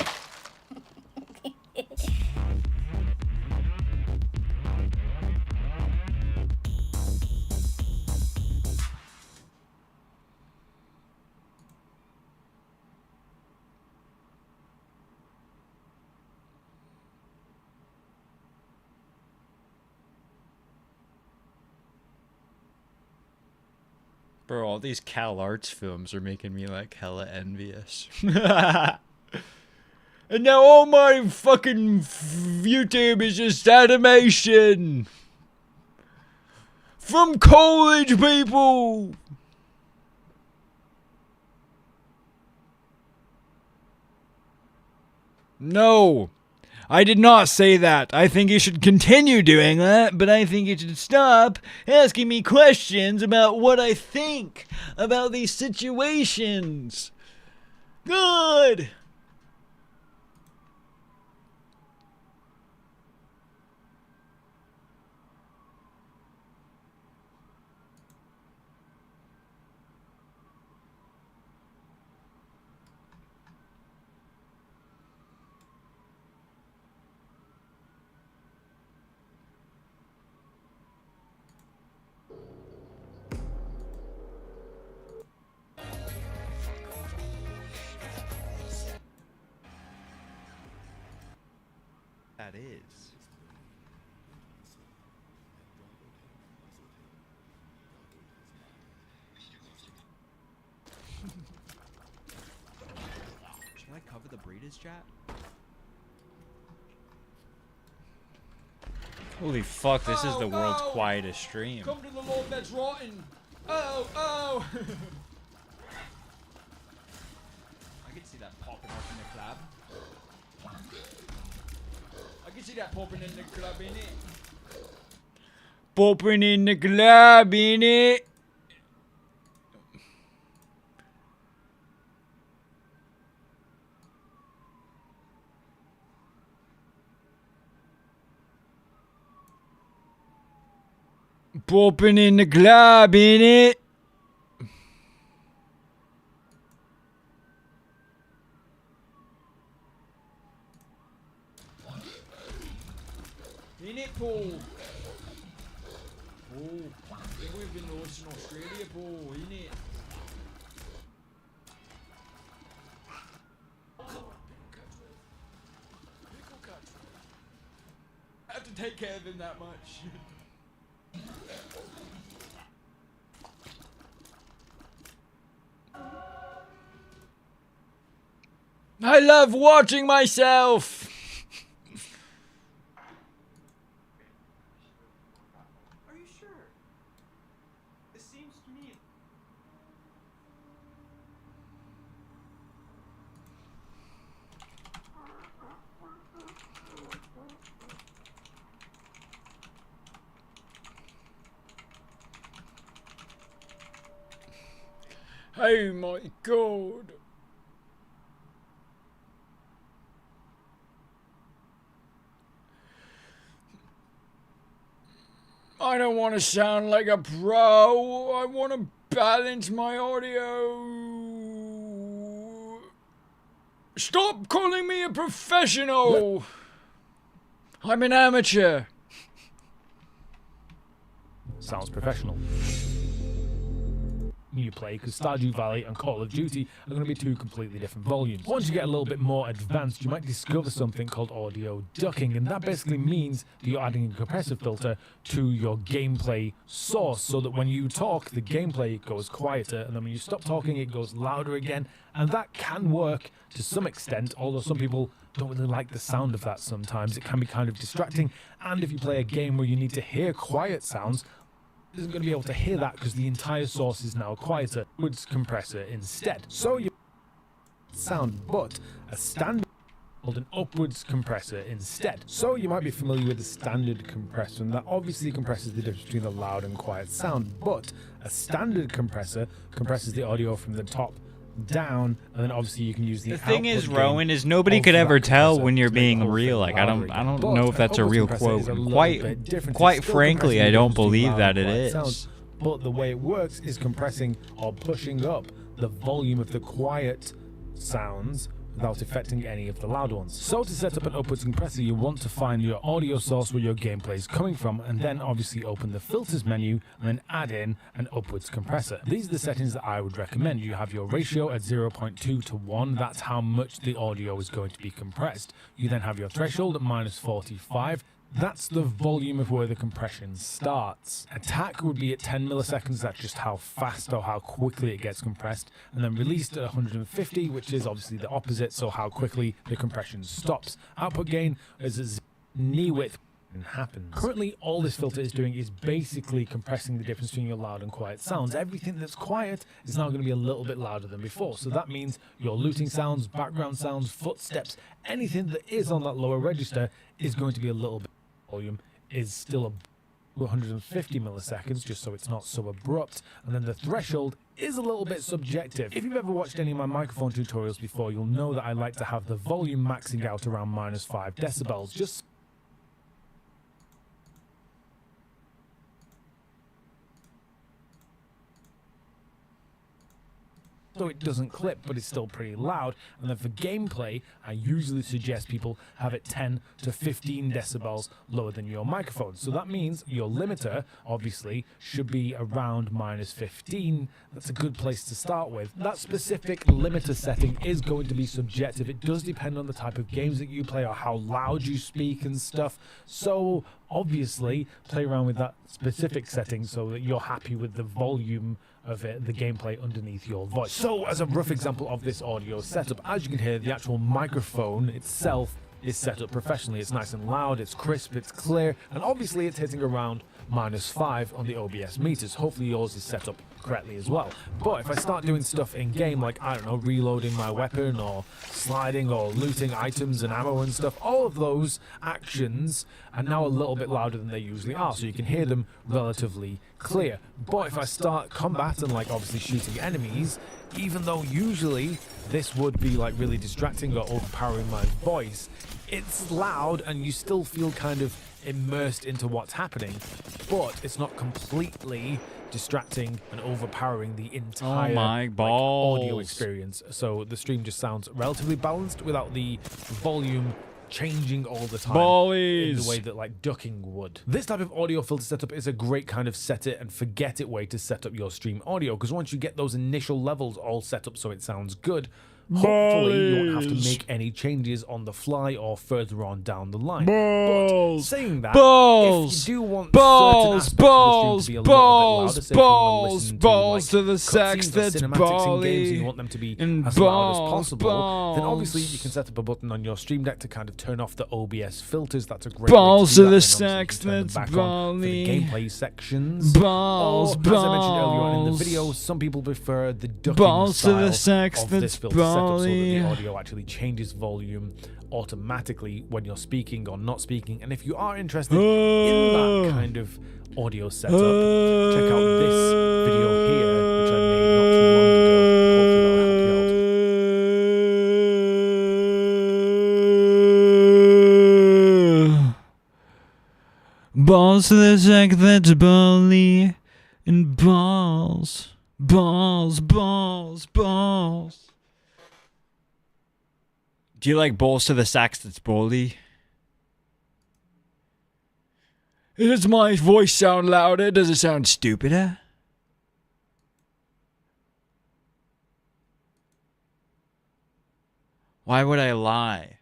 Bro, all these Cal Arts films are making me like hella envious. And now all my fucking YouTube is just animation from college people. No, I did not say that. I think you should continue doing that, but I think you should stop asking me questions about what I think about these situations. Good. That is. cover the breeders, chat? Holy fuck, this is the world's quietest stream. Come to the Lord that's rotten. Oh. I can see that popping up in the club. I can see that popping in the club, innit? Popping in the club, innit? Popping in the club, innit? Innit, Paul? Oh, I think we've been lost in Australia, Paul, innit? I have to take care of him that much. I love watching myself. Are you sure? It seems to me. Oh my god. I don't want to sound like a pro. I want to balance my audio. Stop calling me a professional. I'm an amateur. Sounds professional. You play, because Stardew Valley and Call of Duty are going to be two completely different volumes. Once you get a little bit more advanced, you might discover something called audio ducking, and that basically means that you're adding a compressor filter to your gameplay source, so that when you talk, the gameplay goes quieter, and then when you stop talking, it goes louder again, and that can work to some extent, although some people don't really like the sound of that sometimes. It can be kind of distracting, and if you play a game where you need to hear quiet sounds, isn't going to be able to hear that because the entire source is now quieter. Upwards compressor instead. So you sound, but a standard called an upwards compressor instead. So you might be familiar with the standard compressor, and that obviously compresses the difference between the loud and quiet sound, but a standard compressor compresses the audio from the top down, and then obviously you can use the thing is, output Rowan, gain is nobody of could that ever tell compressor when you're to make the being whole real. thing Like, I louder don't again. know if that's a upwards real compressor quote. is a little Quite bit different. It's quite still frankly, compressing I the don't difference between believe loud that and it quiet is. sounds, but the way it works is compressing or pushing up the volume of the quiet sounds without affecting any of the loud ones. So to set up an upwards compressor, you want to find your audio source where your gameplay is coming from, and then obviously open the filters menu and then add in an upwards compressor. These are the settings that I would recommend. You have your ratio at 0.2 to 1. That's how much the audio is going to be compressed. You then have your threshold at -45. That's the volume of where the compression starts. Attack would be at 10 milliseconds, that's just how fast or how quickly it gets compressed, and then released at 150, which is obviously the opposite, so how quickly the compression stops. Output gain is as knee width happens. Currently, all this filter is doing is basically compressing the difference between your loud and quiet sounds. Everything that's quiet is now going to be a little bit louder than before, so that means your looting sounds, background sounds, footsteps, anything that is on that lower register is going to be a little bit. Volume is still a 150 milliseconds, just so it's not so abrupt, and then the threshold is a little bit subjective. If you've ever watched any of my microphone tutorials before, you'll know that I like to have the volume maxing out around -5 decibels, just so it doesn't clip, but it's still pretty loud. And then for gameplay, I usually suggest people have it 10 to 15 decibels lower than your microphone. So that means your limiter, obviously, should be around -15. That's a good place to start with. That specific limiter setting is going to be subjective. It does depend on the type of games that you play or how loud you speak and stuff. So obviously, play around with that specific setting so that you're happy with the volume of it, the gameplay underneath your voice. So as a rough example of this audio setup, as you can hear, the actual microphone itself is set up professionally. It's nice and loud, it's crisp, it's clear, and obviously it's hitting around -5 on the OBS meters. Hopefully yours is set up correctly as well. But if I start doing stuff in game, like, I don't know, reloading my weapon or sliding or looting items and ammo and stuff, all of those actions are now a little bit louder than they usually are, so you can hear them relatively clear. But if I start combat and, like, obviously shooting enemies, even though usually this would be like really distracting or overpowering my voice, it's loud and you still feel kind of immersed into what's happening, but it's not completely distracting and overpowering the entire audio experience. So the stream just sounds relatively balanced without the volume changing all the time in the way that like ducking would. This type of audio filter setup is a great kind of set it and forget it way to set up your stream audio, because once you get those initial levels all set up so it sounds good, hopefully you won't have to make any changes on the fly or further on down the line. But saying that, if you do want certain aspects of the stream to be a little bit louder, say if you want to listen to the sex that's cinematics in games and you want them to be as loud as possible, then obviously you can set up a button on your stream deck to kind of turn off the OBS filters. That's a great way to do that. The sex that's bally. For the gameplay sections. Or, as I mentioned earlier on in the video, some people prefer the ducking style of this filter setup, so that the audio actually changes volume automatically when you're speaking or not speaking. And if you are interested in that kind of audio setup, check out this video here, which I made not too long ago. Hopefully that'll help you out. Balls to the sack that's bally, and balls. Do you like balls to the sax that's bally? Does my voice sound louder? Does it sound stupider? Why would I lie?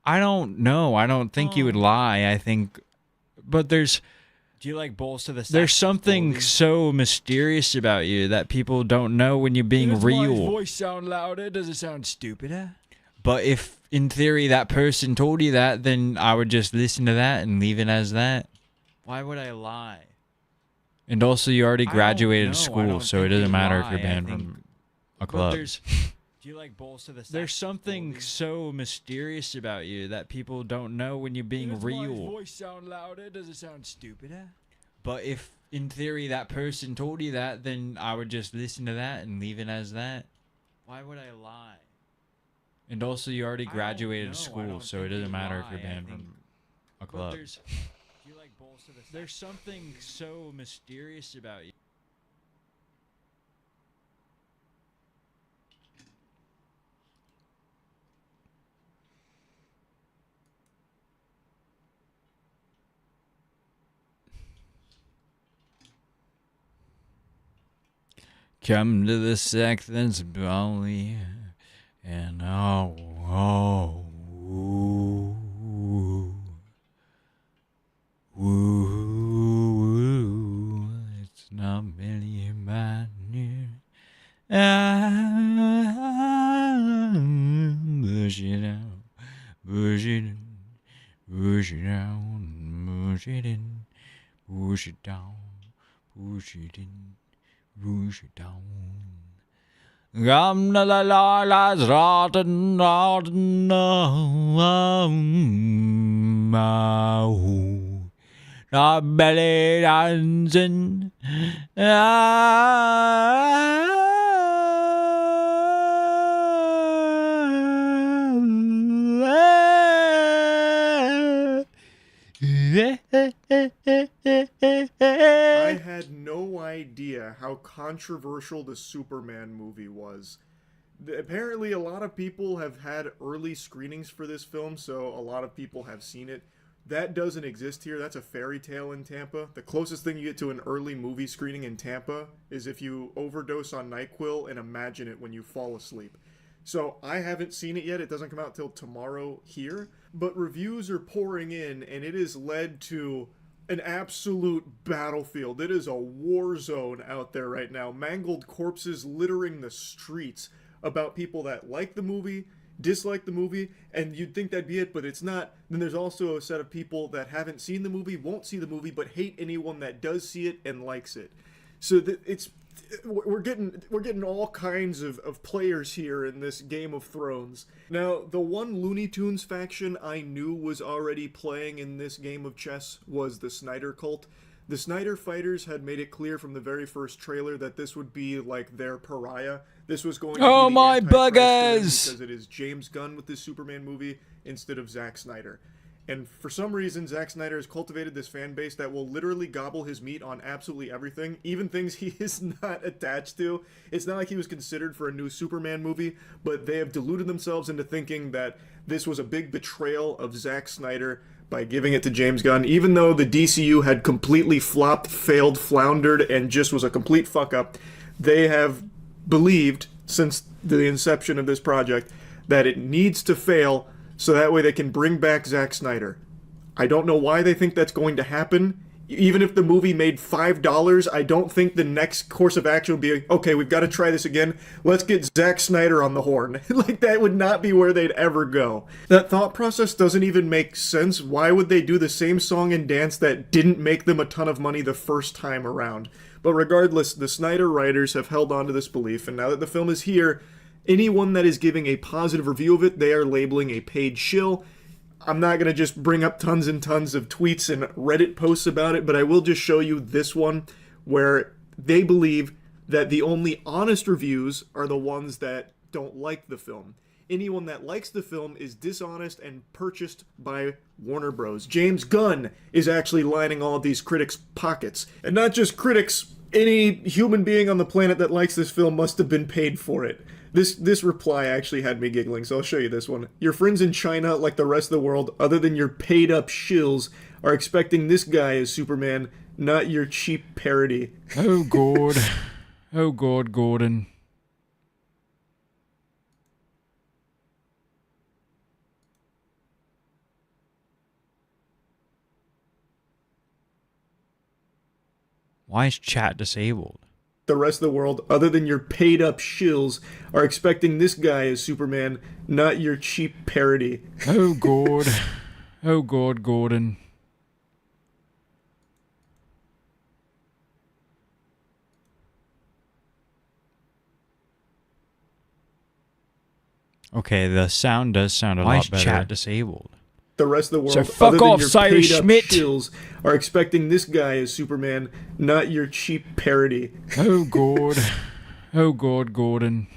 I don't know. I don't think you would lie. I think... But there's... Do you like balls to the sax? There's something so mysterious about you that people don't know when you're being real. Does my voice sound louder? Does it sound stupider? But if, in theory, that person told you that, then I would just listen to that and leave it as that. Why would I lie? And also, you already graduated school, so it doesn't matter if you're banned from a club. Do you like balls to the sax? There's something so mysterious about you that people don't know when you're being real. Does my voice sound louder? Does it sound stupider? But if, in theory, that person told you that, then I would just listen to that and leave it as that. Why would I lie? And also, you already graduated school, so it doesn't matter if you're banned from a club. Do you like balls to the sax? There's something so mysterious about you. Come to the sack that's bally, and it's not really about you. Push it out, push it in, push it out, push it in, push it down, push it in. Push it down. Come la la la la rotten our belly dancing. I had no idea how controversial the Superman movie was. Apparently a lot of people have had early screenings for this film, so a lot of people have seen it. That doesn't exist here. That's a fairy tale in Tampa. The closest thing you get to an early movie screening in Tampa is if you overdose on NyQuil and imagine it when you fall asleep. So I haven't seen it yet. It doesn't come out till tomorrow here. But reviews are pouring in, and it has led to an absolute battlefield. It is a war zone out there right now. Mangled corpses littering the streets about people that like the movie, dislike the movie, and you'd think that'd be it, but it's not. Then there's also a set of people that haven't seen the movie, won't see the movie, but hate anyone that does see it and likes it. So we're getting all kinds of players here in this Game of Thrones. Now, the one Looney Tunes faction I knew was already playing in this game of chess was the Snyder cult. The Snyder fighters had made it clear from the very first trailer that this would be like their pariah. This was going to be the my Antichrist to them buggers! because it is James Gunn with this Superman movie instead of Zack Snyder. And for some reason, Zack Snyder has cultivated this fan base that will literally gobble his meat on absolutely everything, even things he is not attached to. It's not like he was considered for a new Superman movie, but they have deluded themselves into thinking that this was a big betrayal of Zack Snyder by giving it to James Gunn, even though the DCU had completely flopped, failed, floundered, and just was a complete fuck-up. They have believed, since the inception of this project, that it needs to fail so that way they can bring back Zack Snyder. I don't know why they think that's going to happen. Even if the movie made $5, I don't think the next course of action will be, okay, we've got to try this again. Let's get Zack Snyder on the horn. Like, that would not be where they'd ever go. That thought process doesn't even make sense. Why would they do the same song and dance that didn't make them a ton of money the first time around? But regardless, the Snyder writers have held on to this belief, and now that the film is here, anyone that is giving a positive review of it, they are labeling a paid shill. I'm not going to just bring up tons and tons of tweets and Reddit posts about it, but I will just show you this one where they believe that the only honest reviews are the ones that don't like the film. Anyone that likes the film is dishonest and purchased by Warner Bros. James Gunn is actually lining all of these critics' pockets. And not just critics, any human being on the planet that likes this film must have been paid for it. This reply actually had me giggling, so I'll show you this one. Your friends in China, like the rest of the world, other than your paid-up shills, are expecting this guy as Superman, not your cheap parody. Oh, God. Oh, God, Gordon. Why is chat disabled? The rest of the world, other than your paid-up shills, are expecting this guy as Superman, not your cheap parody. Oh, God. Oh, God, Gordon. Okay, the sound does sound a lot better. Why is chat disabled? The rest of the world, So fuck other than off, your Cyrus paid-up Schmidt. shills, are expecting this guy as Superman, not your cheap parody. Oh, God. Oh, God, Gordon.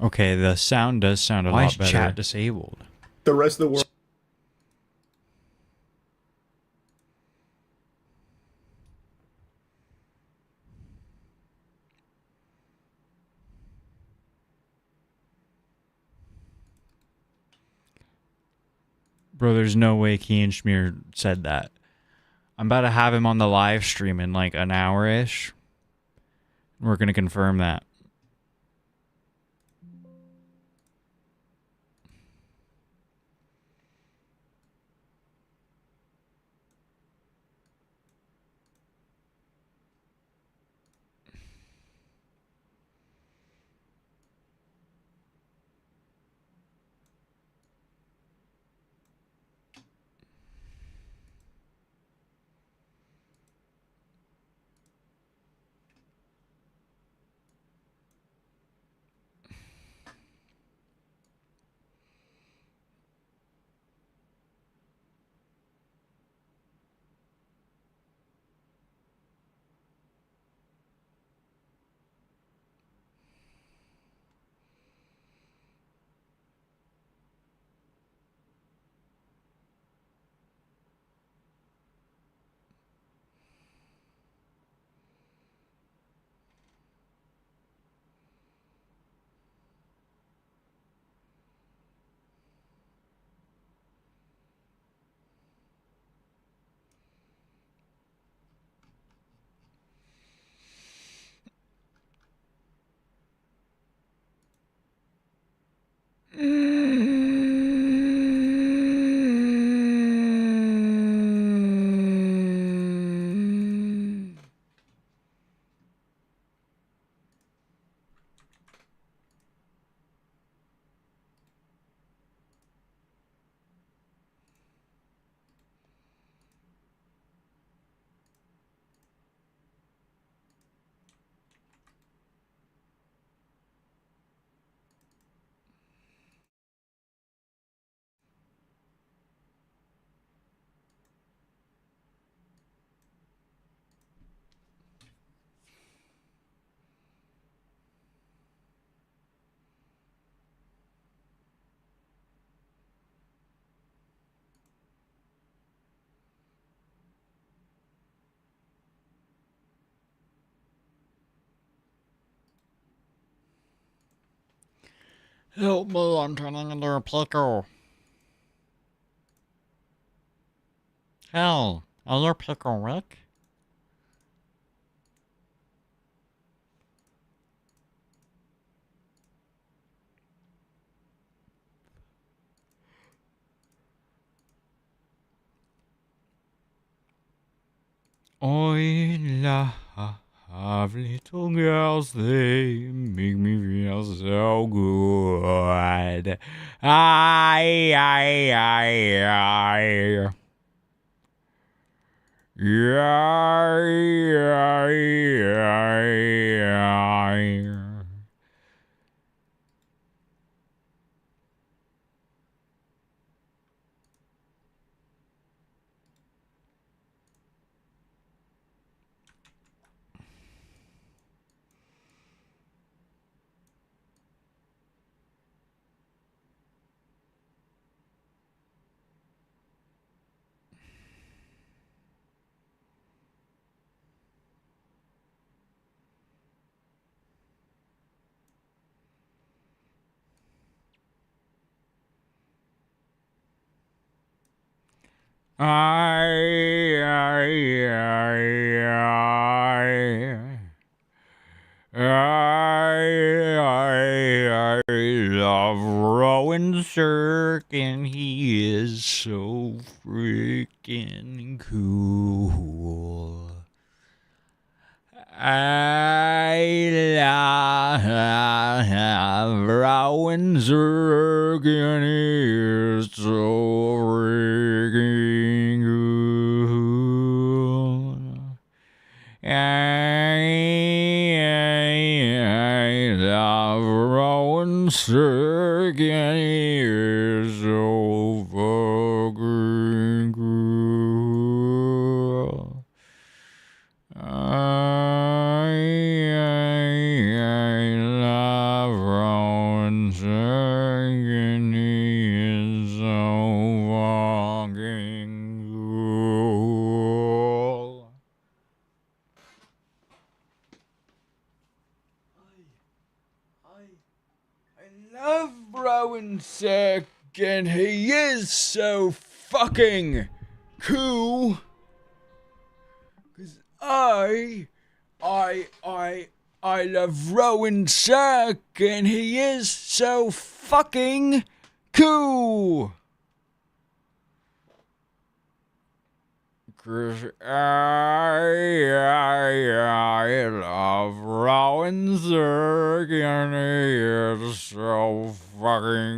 Okay, the sound does sound a lot better. Why is chat disabled? The rest of the world. Bro, there's no way Keen Schmear said that. I'm about to have him on the live stream in like an hour-ish. We're going to confirm that. Help me, I'm turning into a pickle. Hell, other pickle Rick? I love little girls, they make me feel so good. I. Yeah. I love Rowan Sirkin. He is so freaking cool. I love Rowan Sirkin. He is so freaking cool. I love Rowan Sirkin. He is so fucking cool. I love Rowan Sirkin. He is so fucking cool. I love Rowan Sirkin. He is so fucking cool. 'Cause I love Rowan Sirkin. He is so fucking cool. 'Cause I love Rowan Sirkin. He is so fucking cool.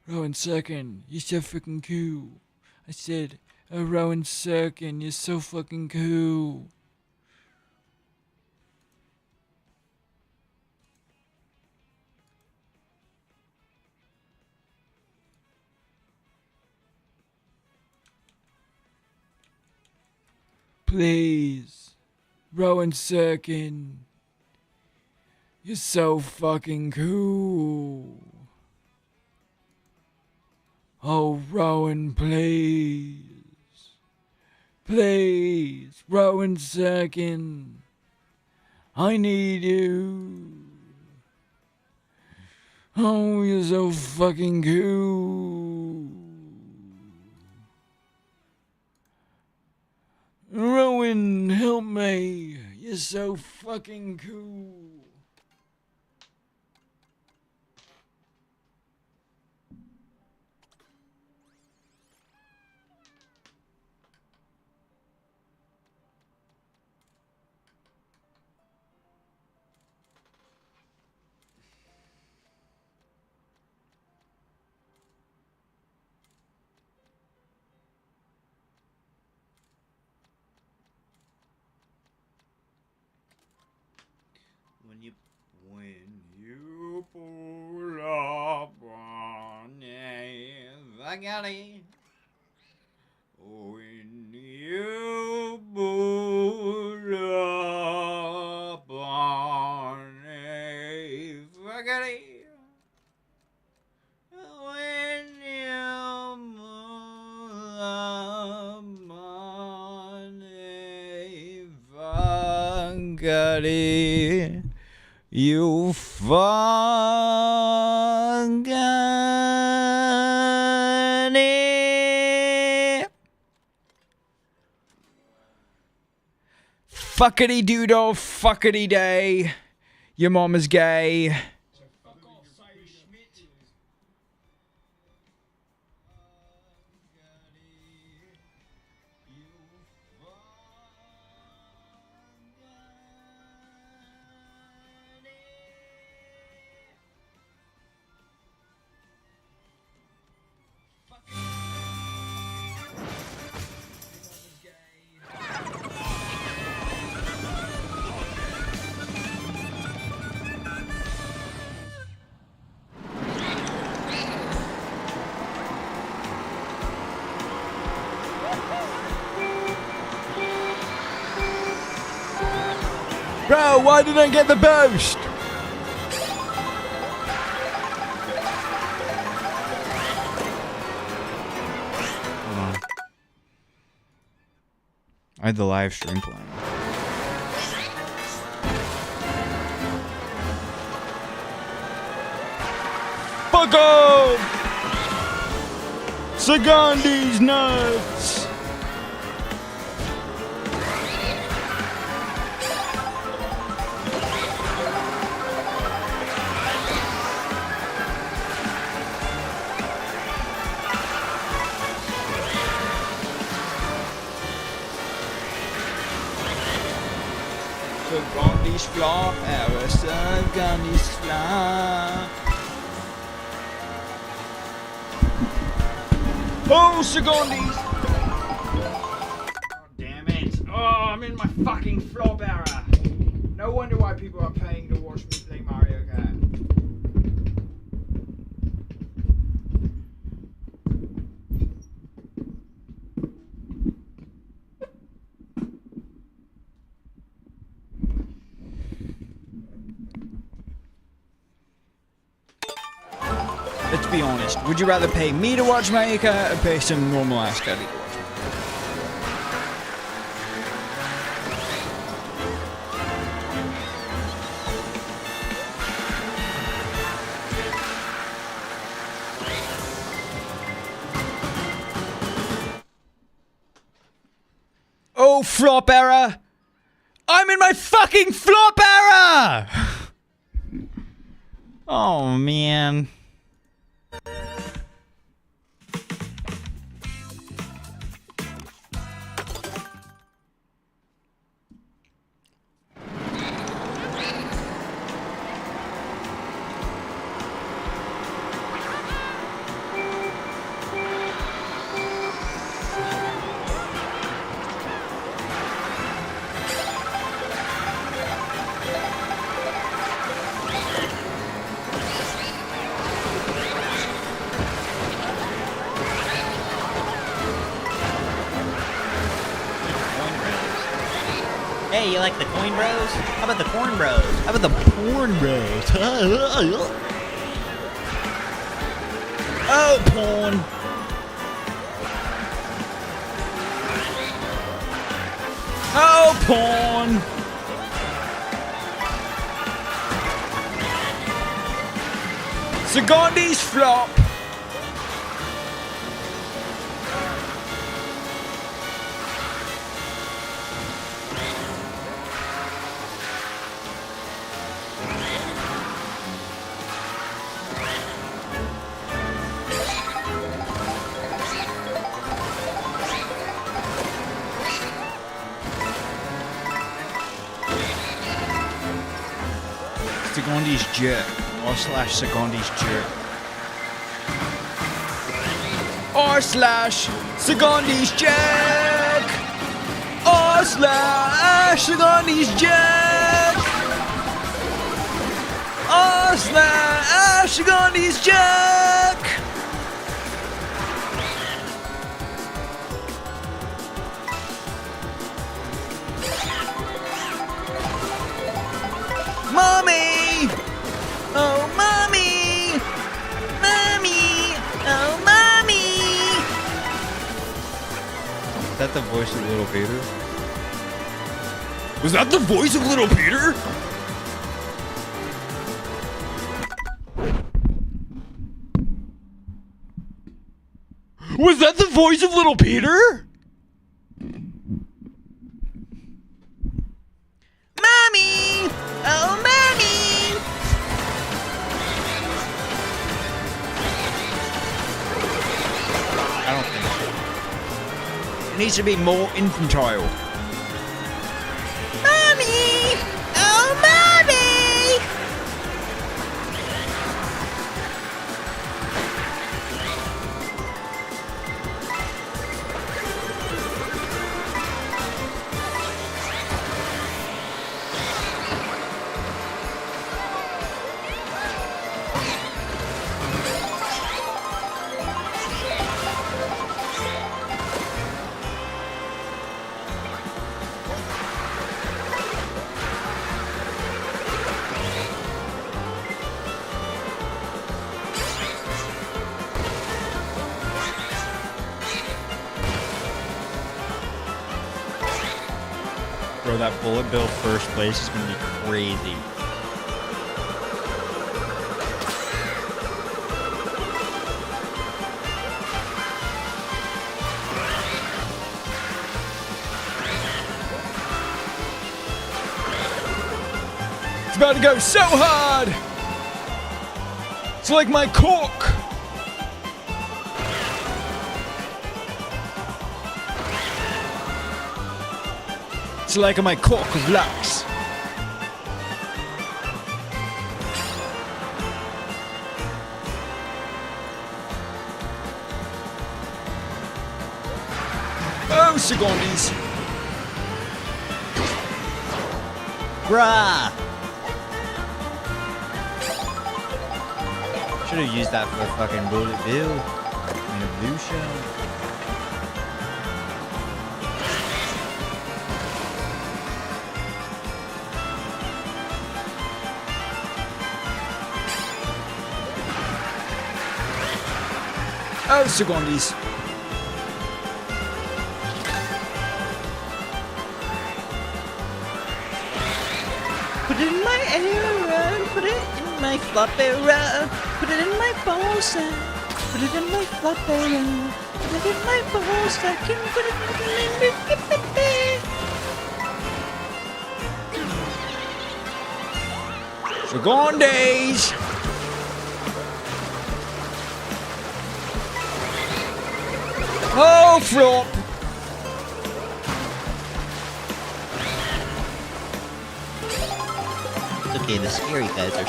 Rowan Sirkin, you're so fucking cool. I said, Rowan Sirkin, you're so fucking cool. Please, Rowan Sirkin, you're so fucking cool. Oh, Rowan, please. Please, Rowan Sirkin, I need you. Oh, you're so fucking cool. Rowan, help me. You're so fucking cool. When you When you pull up on a spaghetti. When you pull up on a spaghetti. When you pull up on a spaghetti. You fuckity doodle, fuckity day. Your mom is gay. Bro, why did I get the boost? Hold on. I had the live stream playing. Fuck off! Segundi's nuts! Segundi's flop, Segundi's flop. Oh, Segundi's! Oh, damn it. Oh, I'm in my fucking flop error. No wonder why people are paying to watch me play Mario Kart. Let's be honest. Would you rather pay me to watch Mario Kart or pay some normal ass guy to watch? Oh, flop error! I'm in my fucking flop error! Oh, man. Hey, you like the coin bros? How about the corn bros? How about the porn bros? Oh, porn. Oh, porn. Segundi's flop. Segundi's jerk, / Segundi's jerk. / Segundi's jerk. / Segundi's jerk. What's that? Ashigandhi's Jack! Mommy! Oh, mommy! Mommy! Oh, mommy! Is that the voice of Little Peter? Was that the voice of Little Peter? Was that the voice of Little Peter? Mommy! Oh, mommy! I don't think so. It needs to be more infantile. Mommy! Oh, mommy! Bro, that bullet bill first place is gonna be crazy. It's about to go so hard! It's like my cork! It's like my cork of lux. Oh, secondis. Bruh. Should have used that for a fucking bullet bill. In a blue shell. Oh, secondis. Put it in my erhm, put it in my flop erhm, put it in my ball sack, put it in my flop erhm, put it in my ball sack, and put it in secondis. Oh, flop! It's okay, the scary guys are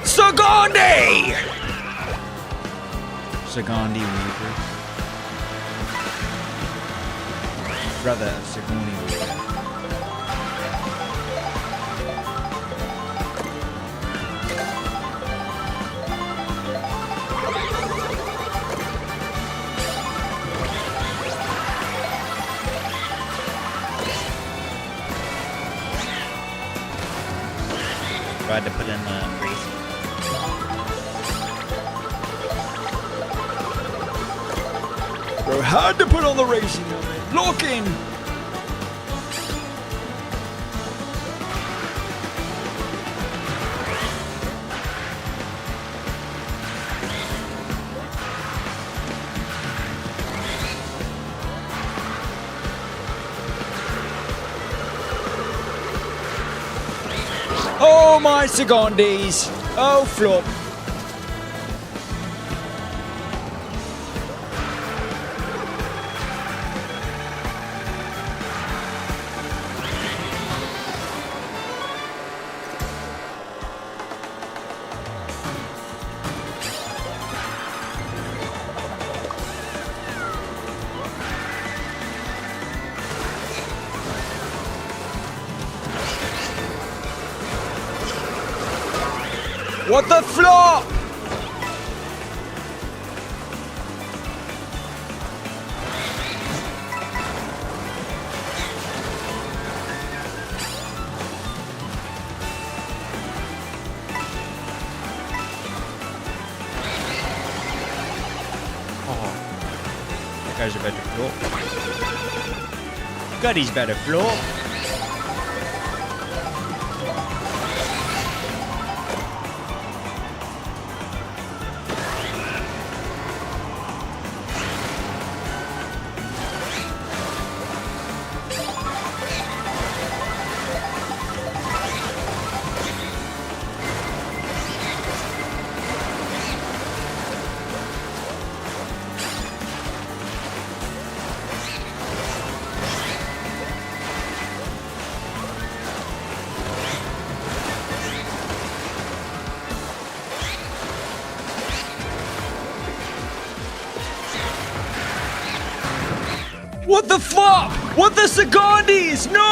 Sagandi! Sagandi Weaver. Brother, Sagandi Weaver. Tried to put in racing. Bro, had to put on the racing helmet. Lock in. Oh my secondis! Oh flop! What the flop? That guy's about to flop. Cudi's better flop. What the fuck? What the Segondis? No!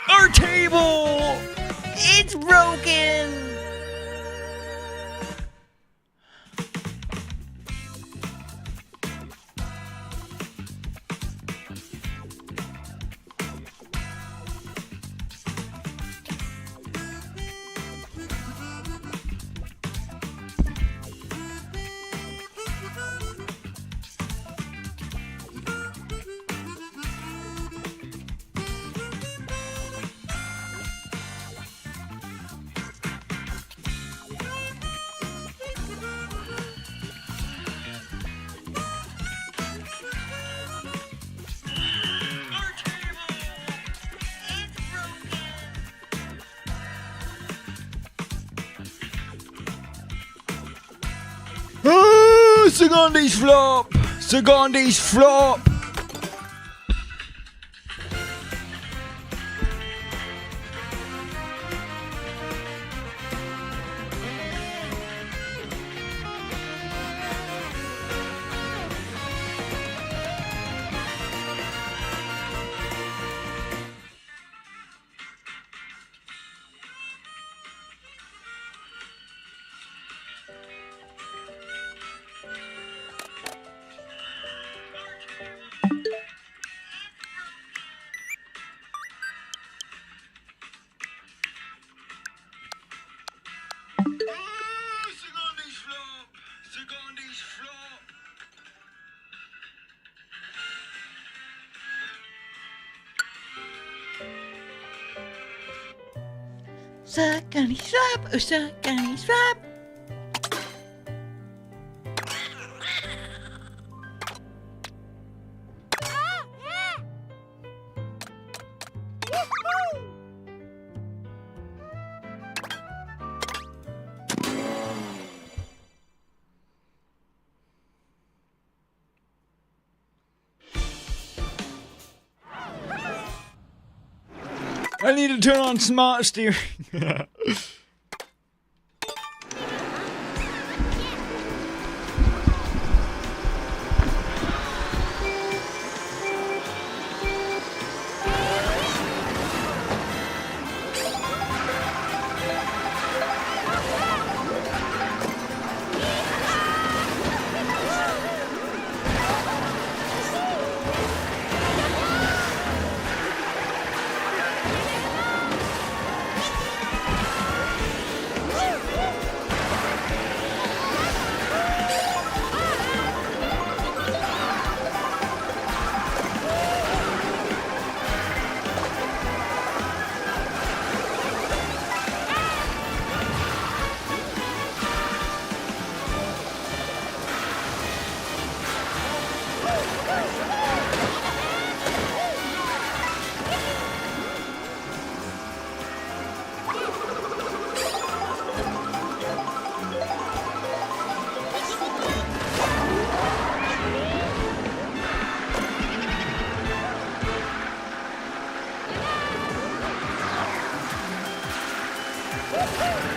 Our table! It's broken! Segondis flop! Segondis flop! Suckany slap, oh suckany slap. I need to turn on smart steering.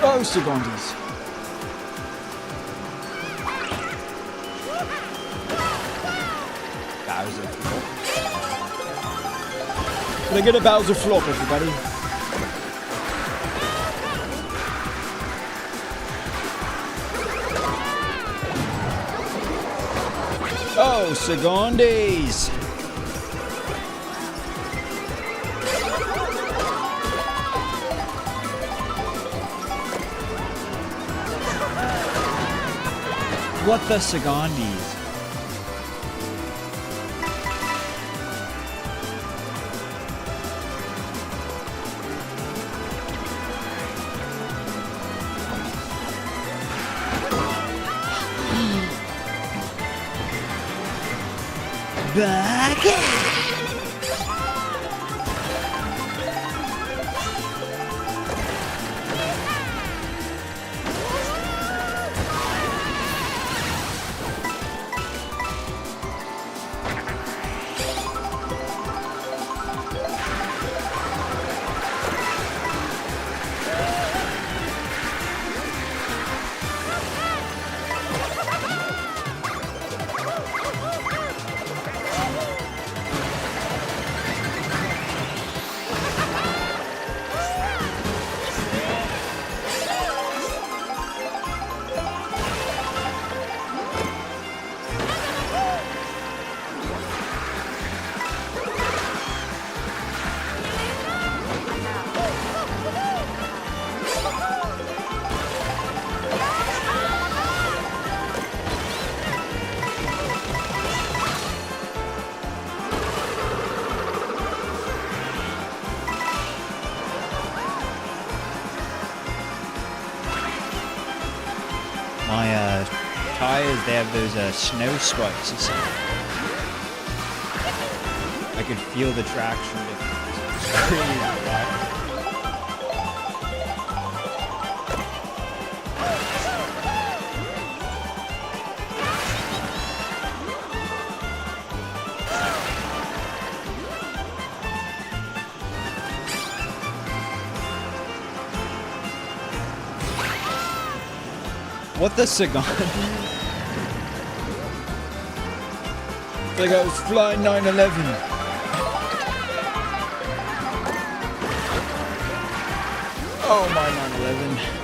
Oh, Segondis. Bowser flop. Can I get a Bowser flop, everybody? Oh, secondes. What the secondes? Back. My tires, they have those snow spikes. I could feel the traction difference. It's crazy. What the cigar? It's like I was flying 9/11. Oh my 9/11.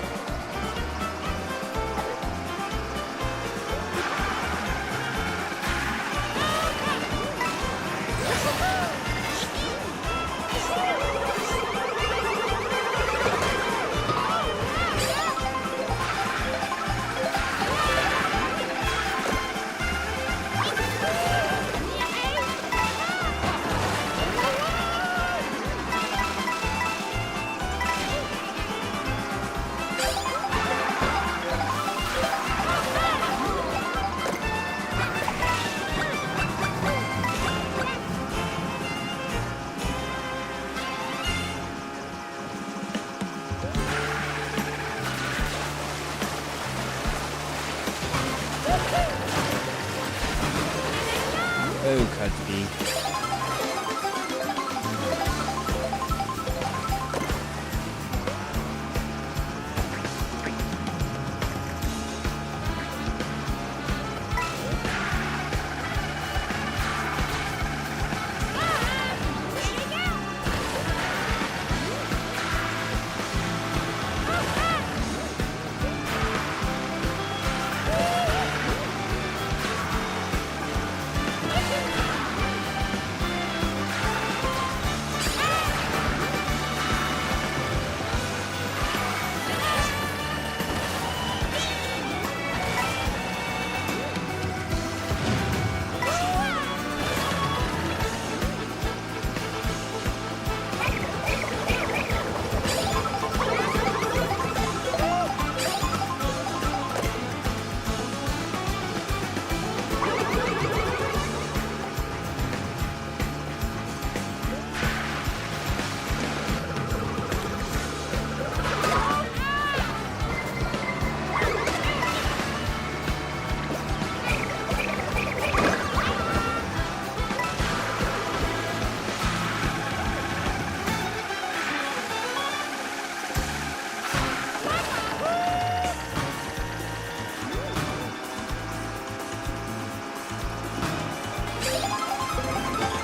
Oh, Cudi.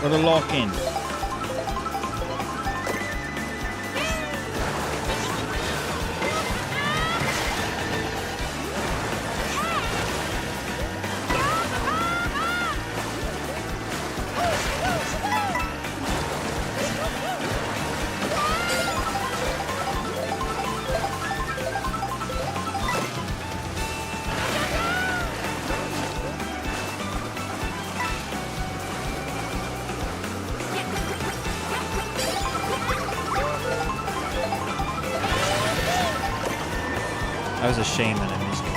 Got a lock in. That was a shame that I missed it.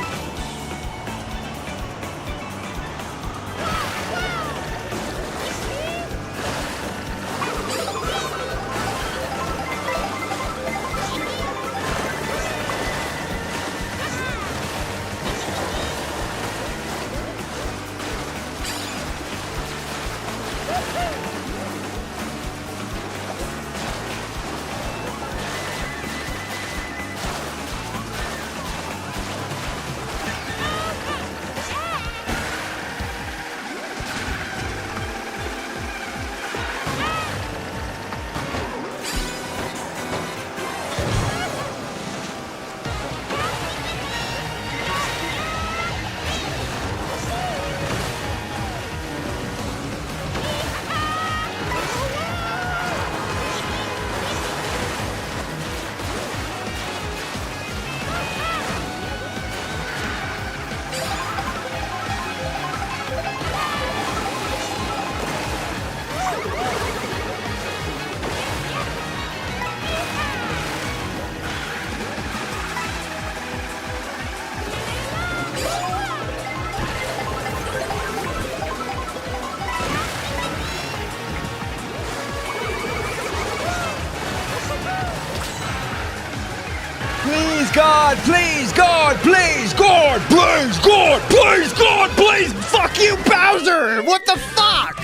Please God, please God, please God, please God, please God, please. Fuck you, Bowser. What the fuck?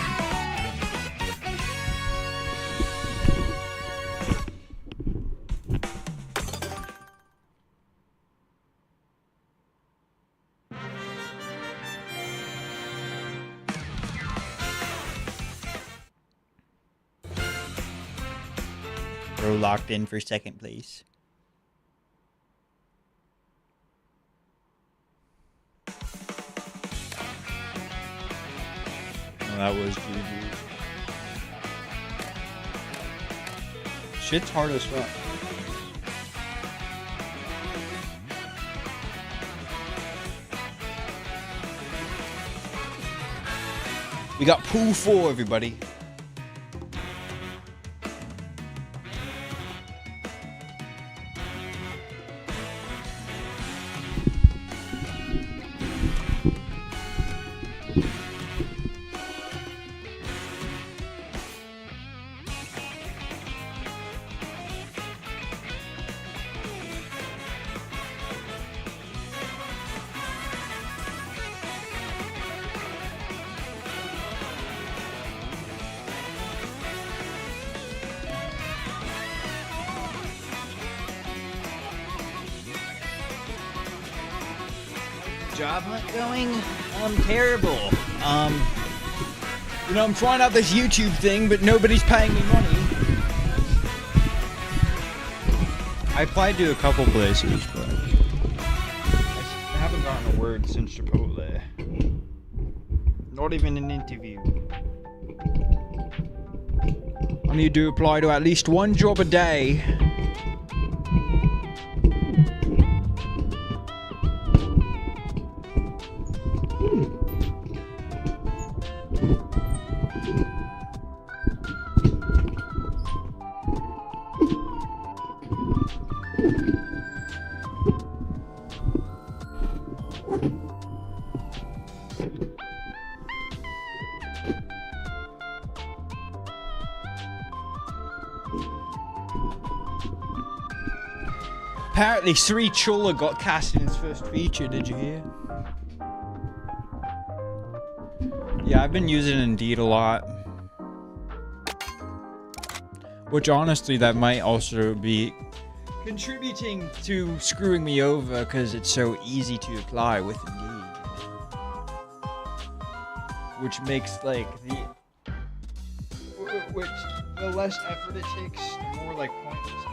Bro locked in for second place. Oh, that was GG. Shit's hard as fuck. We got pool 4, everybody. Job hunt going? Terrible. You know, I'm trying out this YouTube thing, but nobody's paying me money. I applied to a couple places, but I haven't gotten a word since Chipotle. Not even an interview. I need to apply to at least one job a day. Apparently, Sri Chula got cast in his first feature, did you hear? Yeah, I've been using Indeed a lot. Which honestly, that might also be contributing to screwing me over because it's so easy to apply with Indeed. Which makes like the less effort it takes, the more like pointless it is.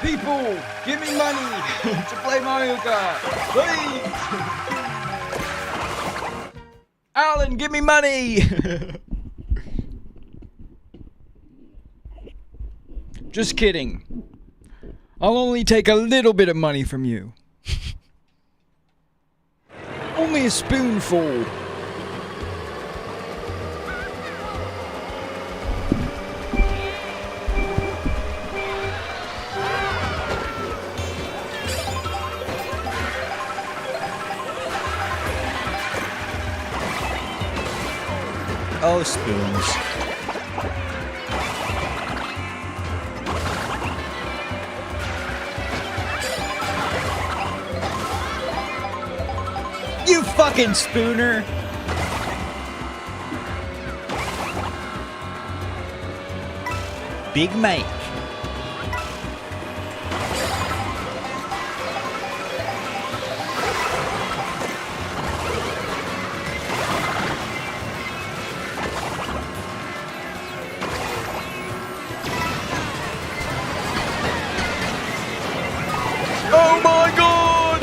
People, give me money to play Mario Kart, please. Alan, give me money. Just kidding. I'll only take a little bit of money from you. Only a spoonful. Oh, spoons. You fucking spooner! Big Mike. Oh my god!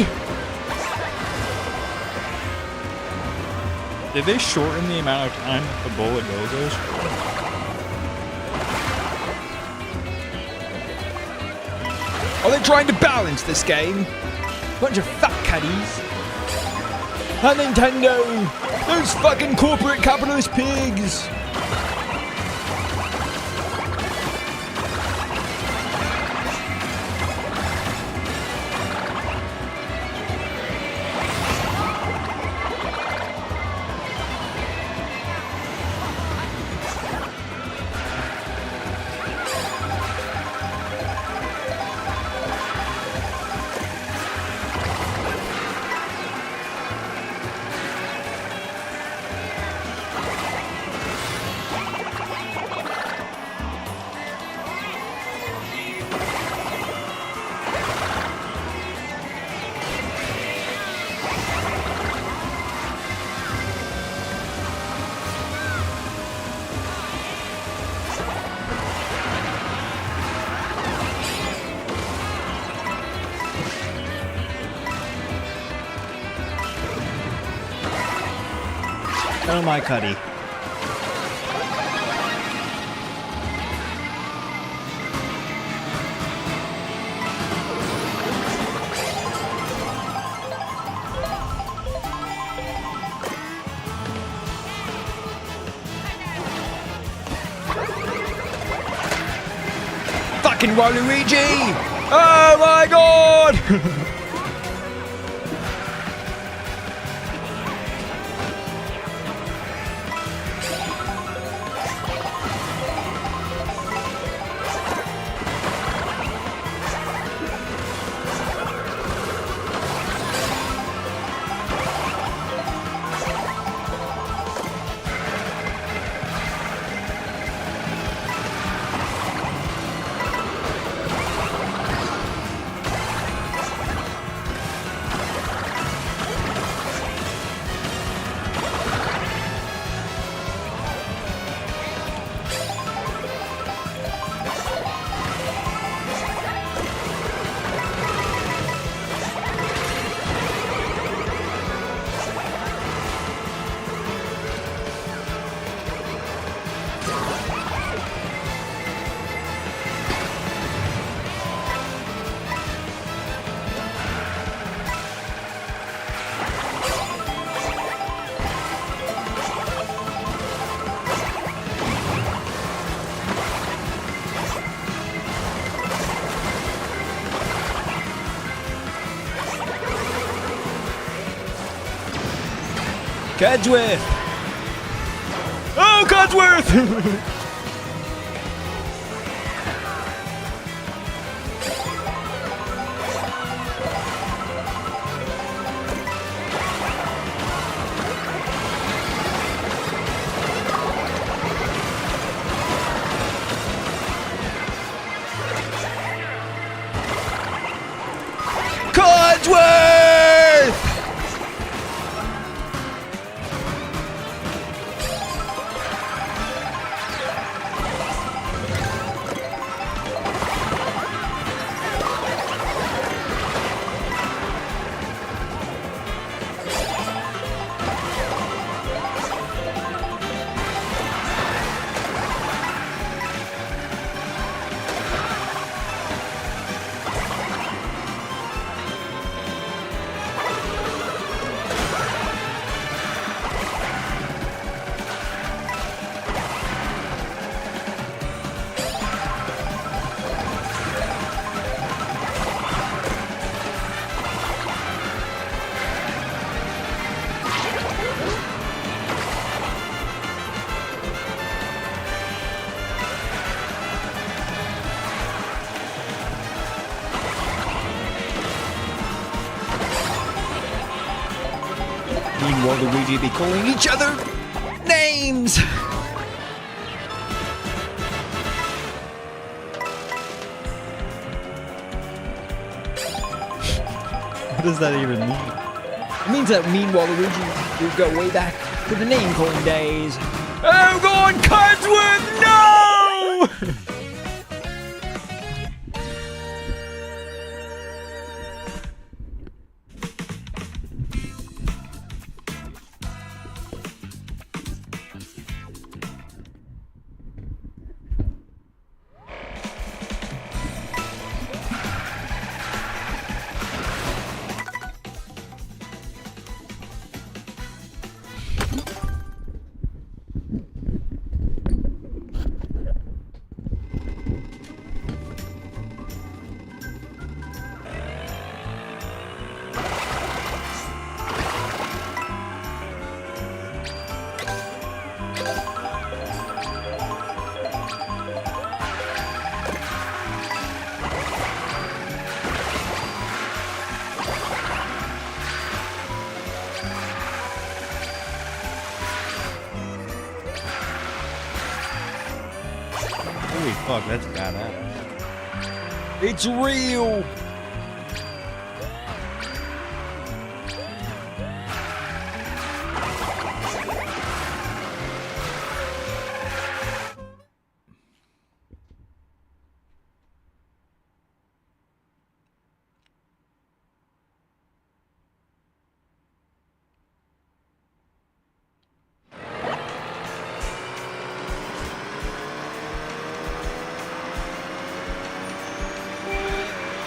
Did they shorten the amount of time the bullet goes? Are they trying to balance this game? Bunch of fat caddies. And Nintendo! Those fucking corporate capitalist pigs! Oh my Cudi. Fucking Waluigi! Oh my god! Codsworth! Oh, Codsworth! Codsworth! and Waluigi be calling each other names. What does that even mean? It means that me and Waluigi do go way back to the name calling days. Oh, go on, Codsworth, no! Holy fuck, that's badass. It's real!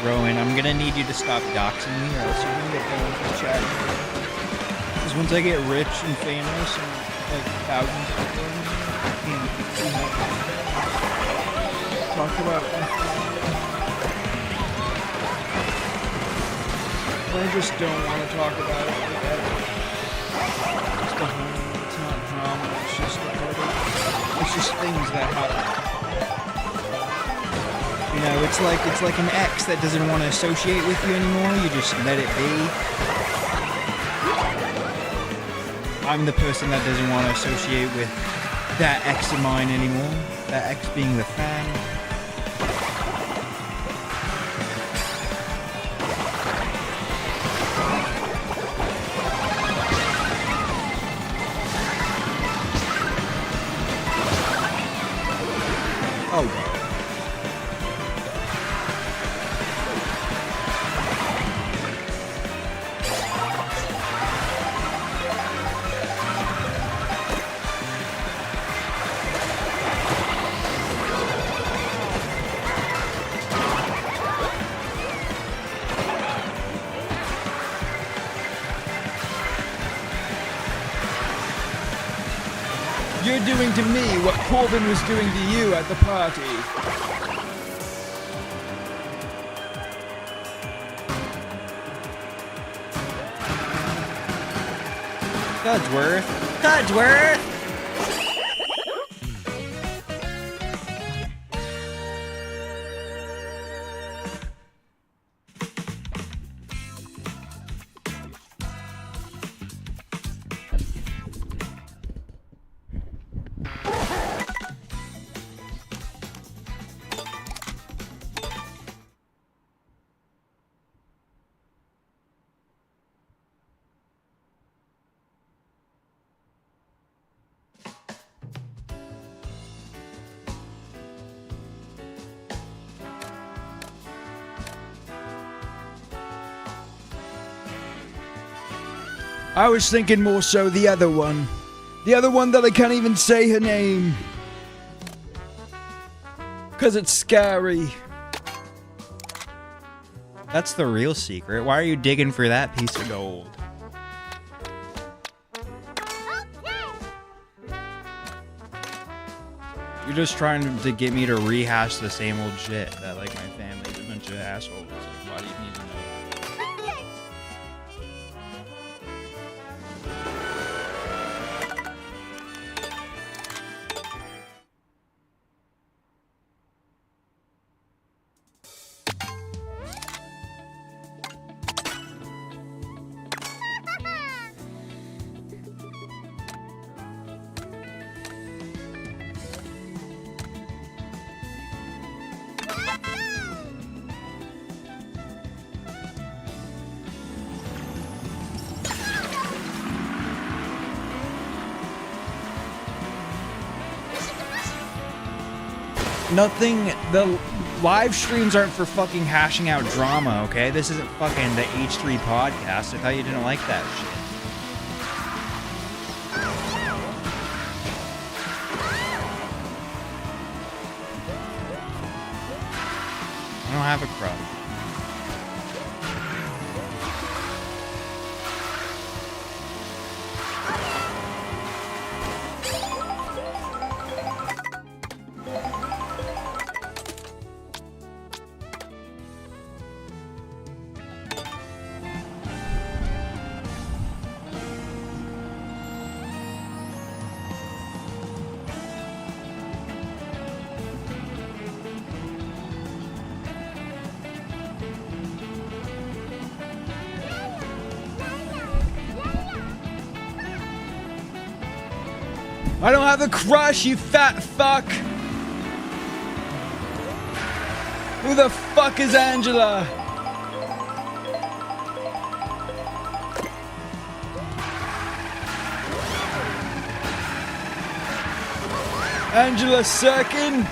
Rowan, I'm gonna need you to stop doxing me or else you're gonna get banned from chat. Because once I get rich and famous and like thousands of people, talk about I just don't want to talk about it like that. It's the whole, it's not drama, it's just a part of, it's just things that happen. You know, it's like an ex that doesn't want to associate with you anymore. You just let it be. I'm the person that doesn't want to associate with that ex of mine anymore. That ex being the fan. Oh, God. You're doing to me what Corbin was doing to you at the party. Codsworth. Codsworth! I was thinking more so the other one. The other one that I can't even say her name. 'Cause it's scary. That's the real secret. Why are you digging for that piece of gold? You're just trying to get me to rehash the same old shit that like my family's a bunch of assholes. Like, why do you need to know? nothing. The live streams aren't for fucking hashing out drama, okay? This isn't fucking the H3 podcast. I thought you didn't like that shit. I don't have a crush. I don't have a crush, you fat fuck! Who the fuck is Angela? Angela Sirkin?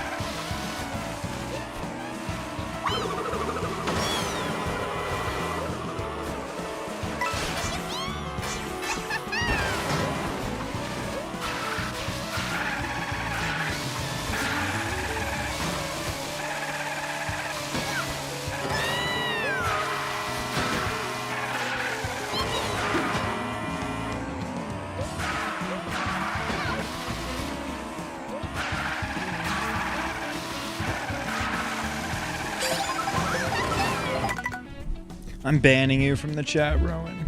I'm banning you from the chat, Rowan.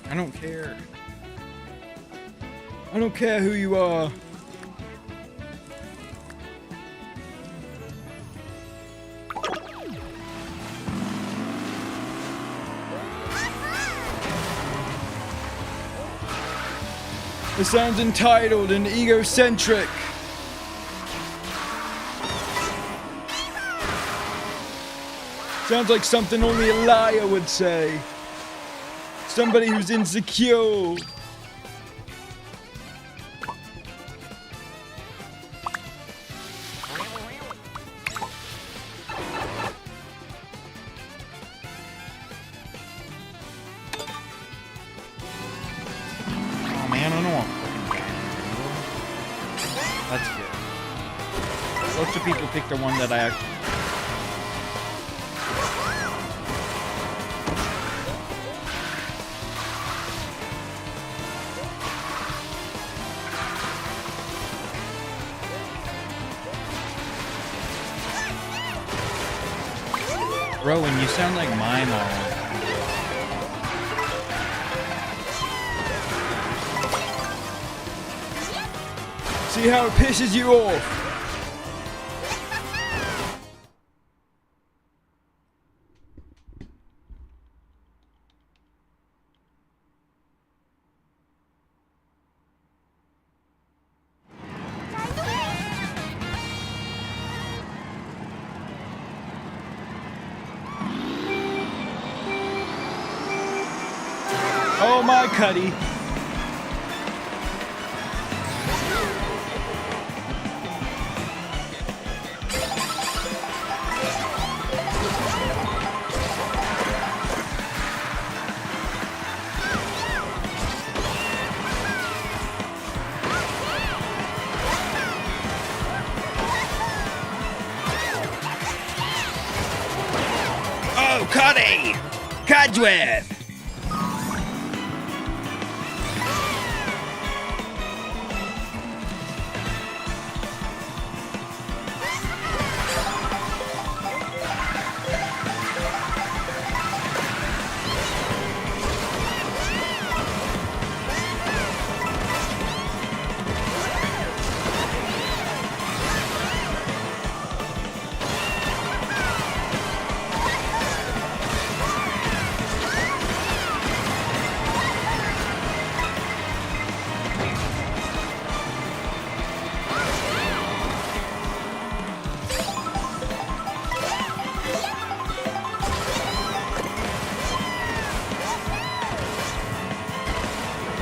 I don't care. I don't care who you are. It sounds entitled and egocentric. Sounds like something only a liar would say. Somebody who's insecure. Oh man, I don't want fucking. That's good. Lots of people pick the one that I actually. Rowan, you sound like my mom. See how it pisses you off? Oh my Cudi. Oh, Cudi! Cadwith!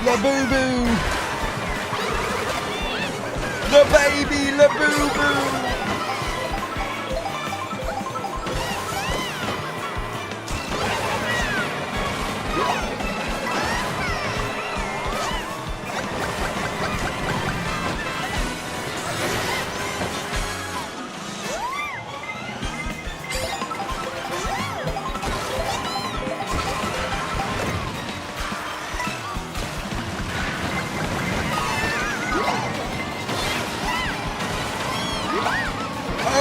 La Boo Boo! The baby La Boo Boo!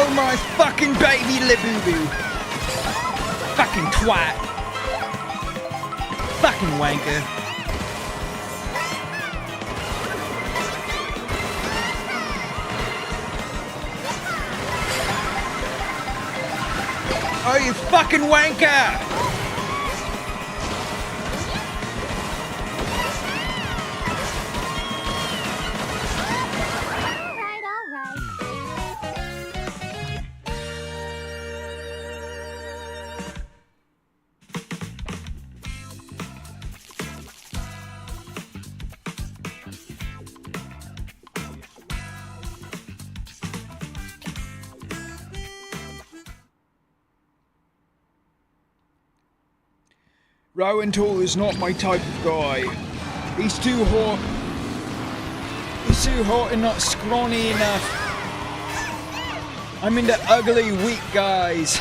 Oh my fucking baby Laboo-Boo! Fucking twat! Fucking wanker! Oh, you fucking wanker! Rowan Tool is not my type of guy. He's too hot. He's too hot and not scrawny enough. I'm into ugly, weak guys.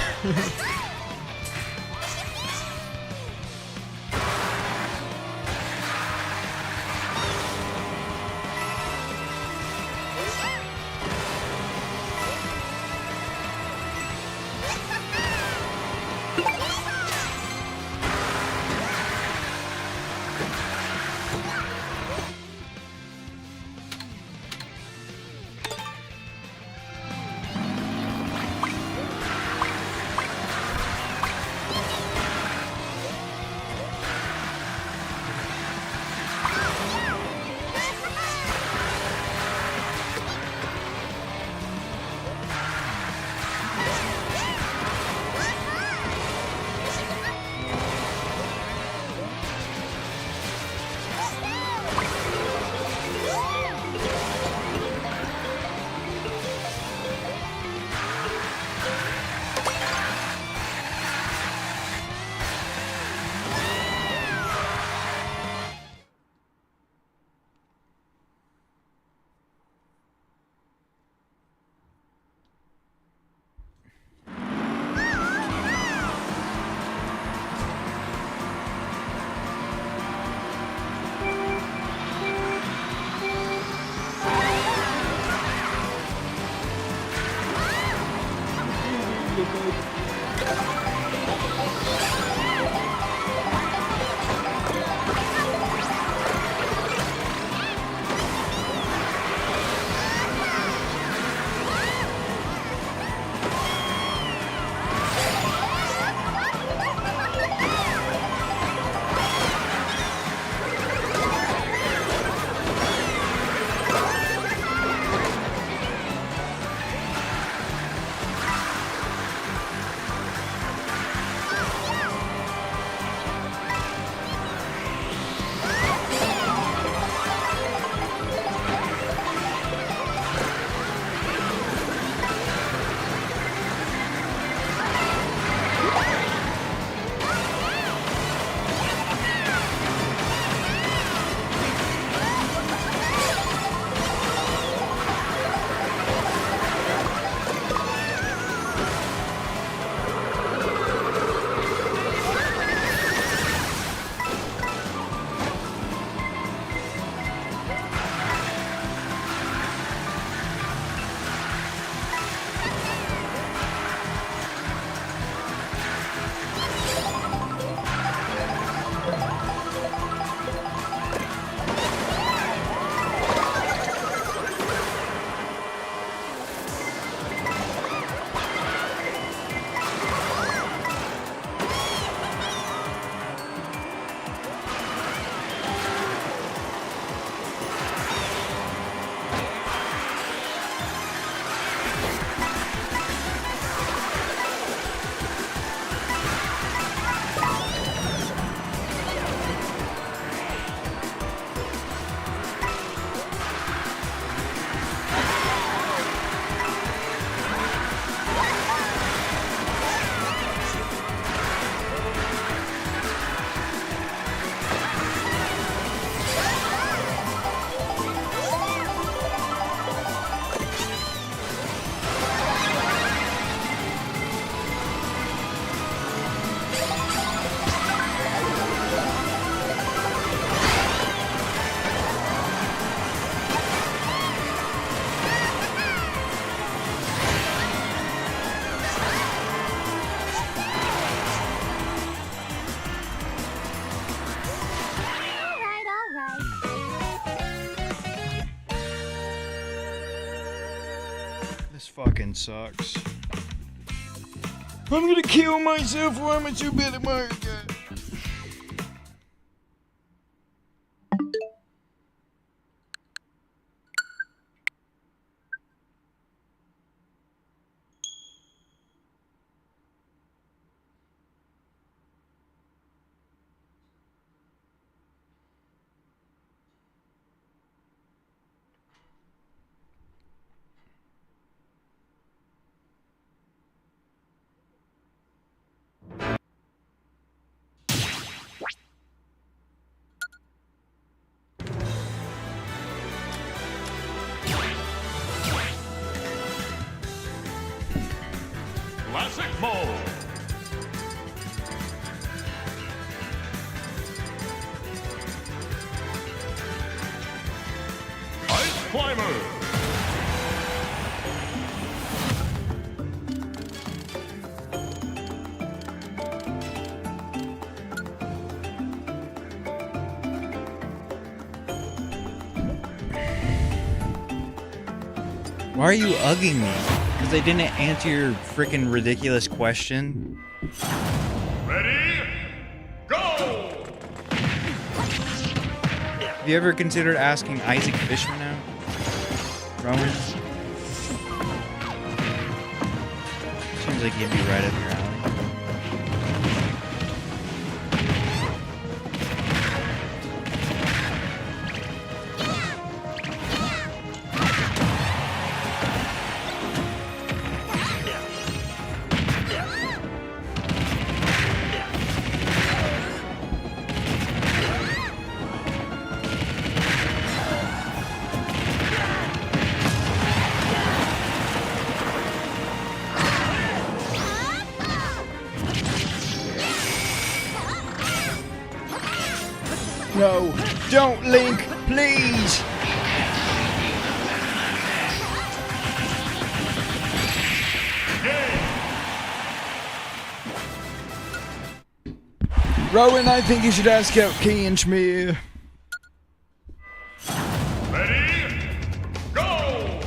fucking sucks. I'm gonna kill myself or I'm a too bad at Mario Kart. Classic mode. Ice climber. Why are you ugging me? Because I didn't answer your freaking ridiculous question? Ready? Go! Have you ever considered asking Isaac Fishman out? Rowan? Seems like he'd be right up your alley. No, don't, Link, please! Rowan, I think you should ask out Key and Schmear. Ready? Go!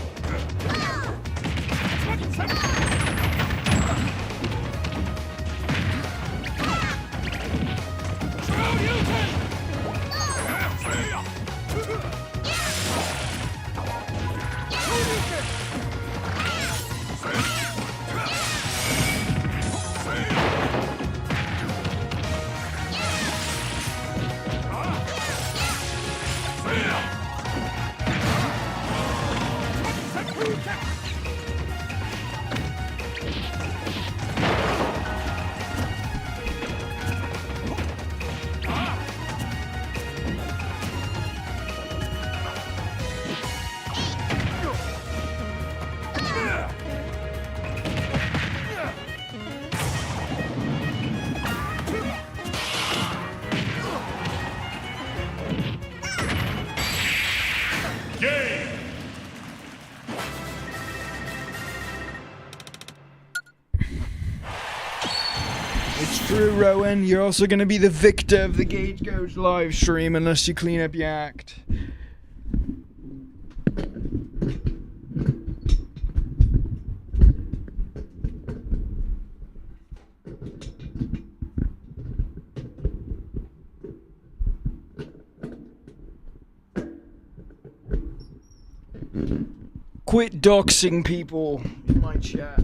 It's true, Rowan. You're also going to be the victor of the Gage Goes live stream unless you clean up your act. Quit doxing people in my chat.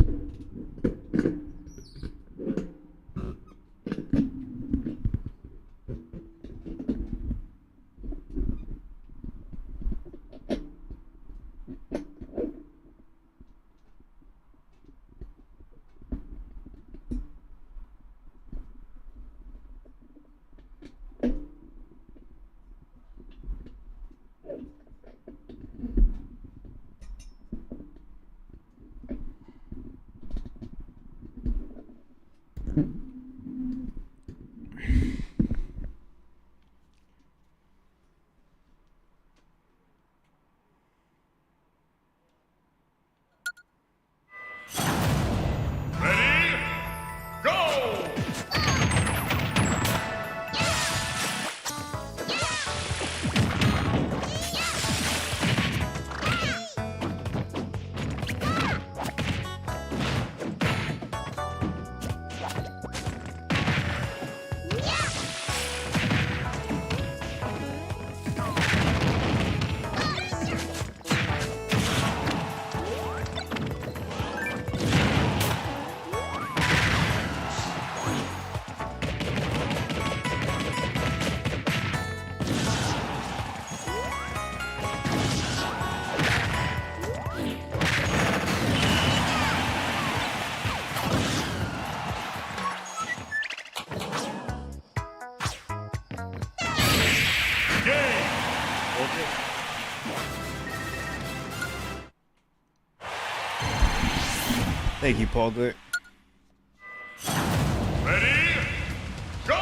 Thank you, Paul. Ready? Go!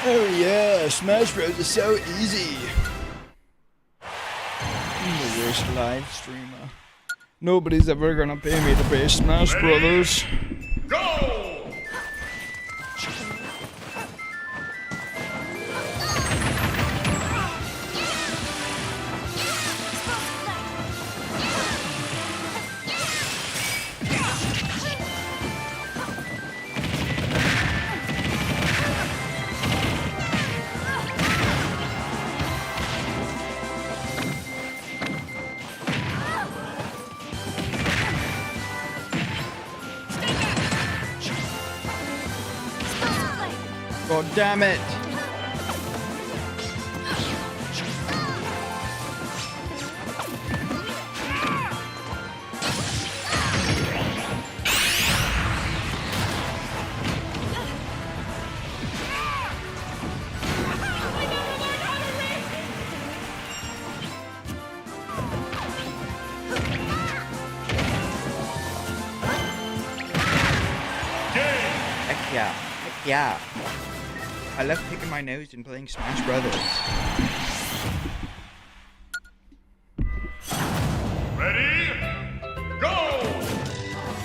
Oh yeah, Smash Bros is so easy. I'm the worst live streamer. Nobody's ever gonna pay me to play Smash Brothers. Go! God damn it! Heck yeah. Heck yeah. I love picking my nose and playing Smash Brothers. Ready? Go!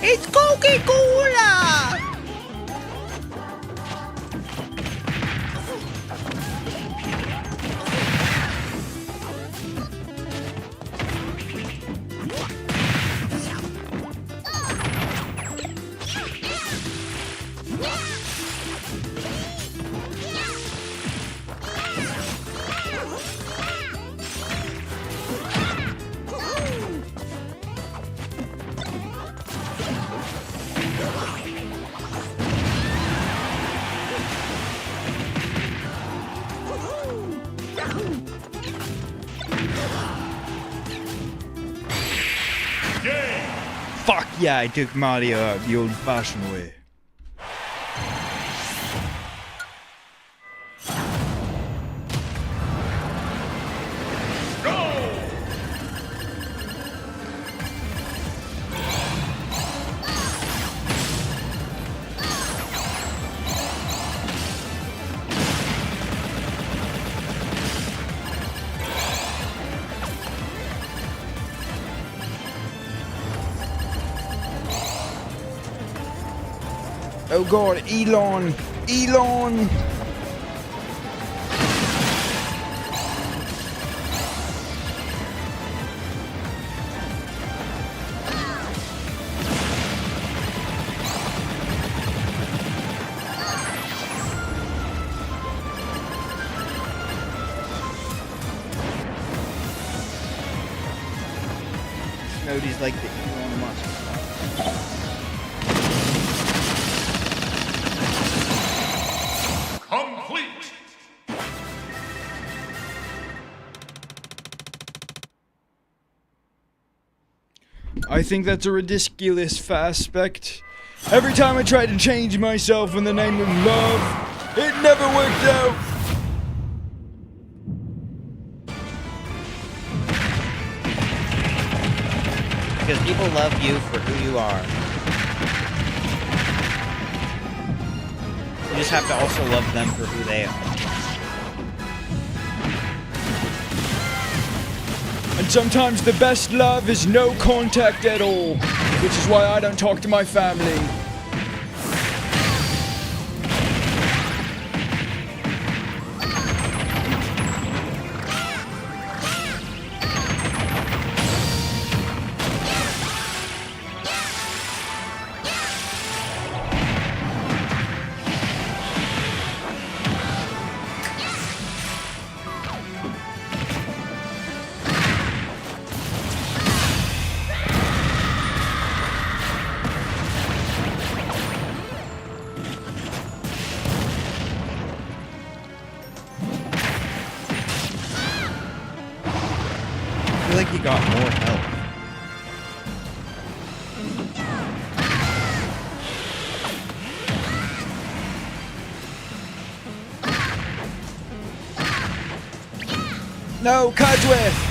It's Coca-Cola! Fuck yeah, I took Mario out the old-fashioned way. Oh god, Elon! Elon! Snowdy's like the Elon Musk. Complete! I think that's a ridiculous aspect. Every time I tried to change myself in the name of love, it never worked out. Because people love you for who you are. You just have to also love them for who they are. And And sometimes the best love is no contact at all, which is why I don't talk to my family. I feel like he got more health. No, Cudworth!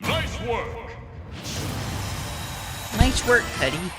Nice work. Nice work, Cudi.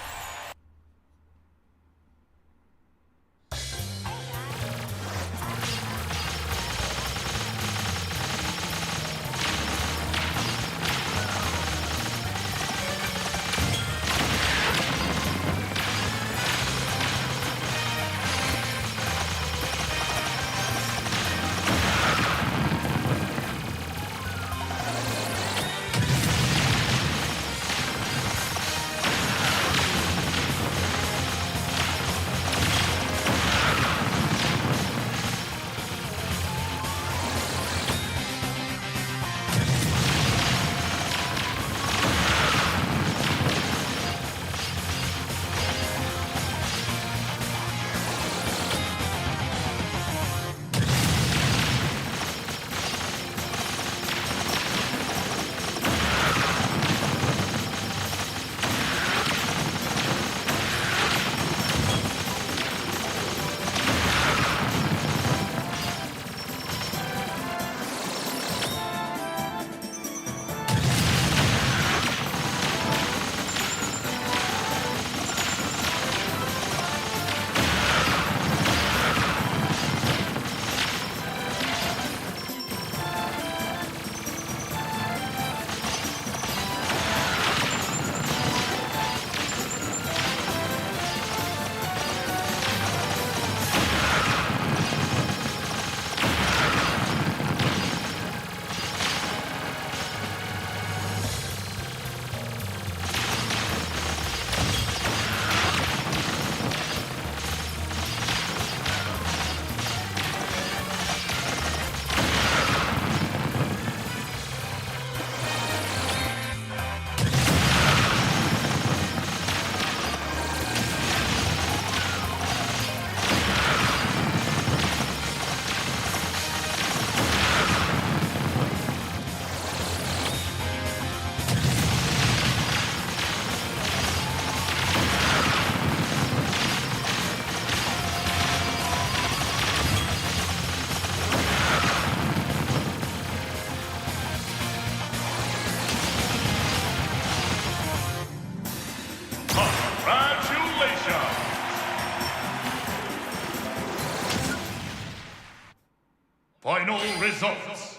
Final results.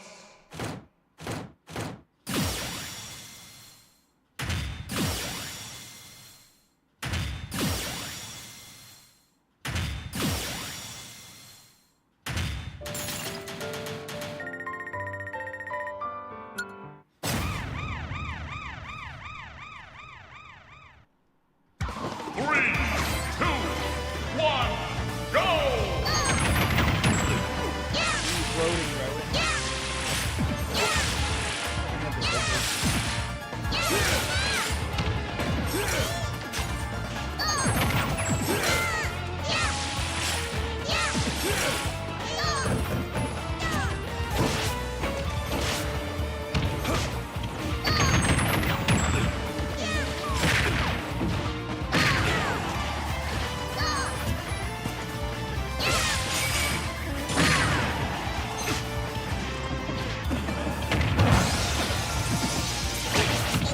Rolling.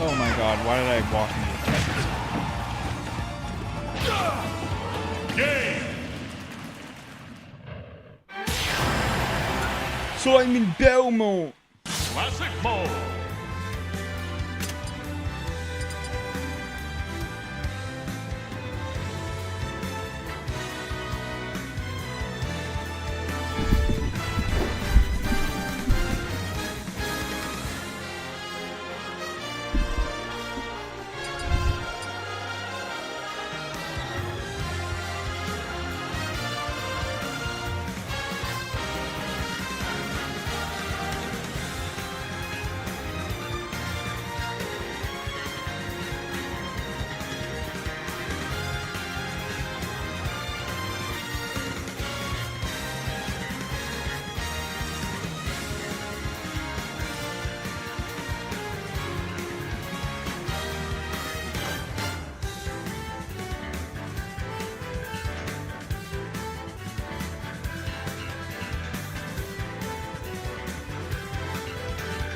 Oh my god, why did I walk into the Simon Belmont! Classic mode.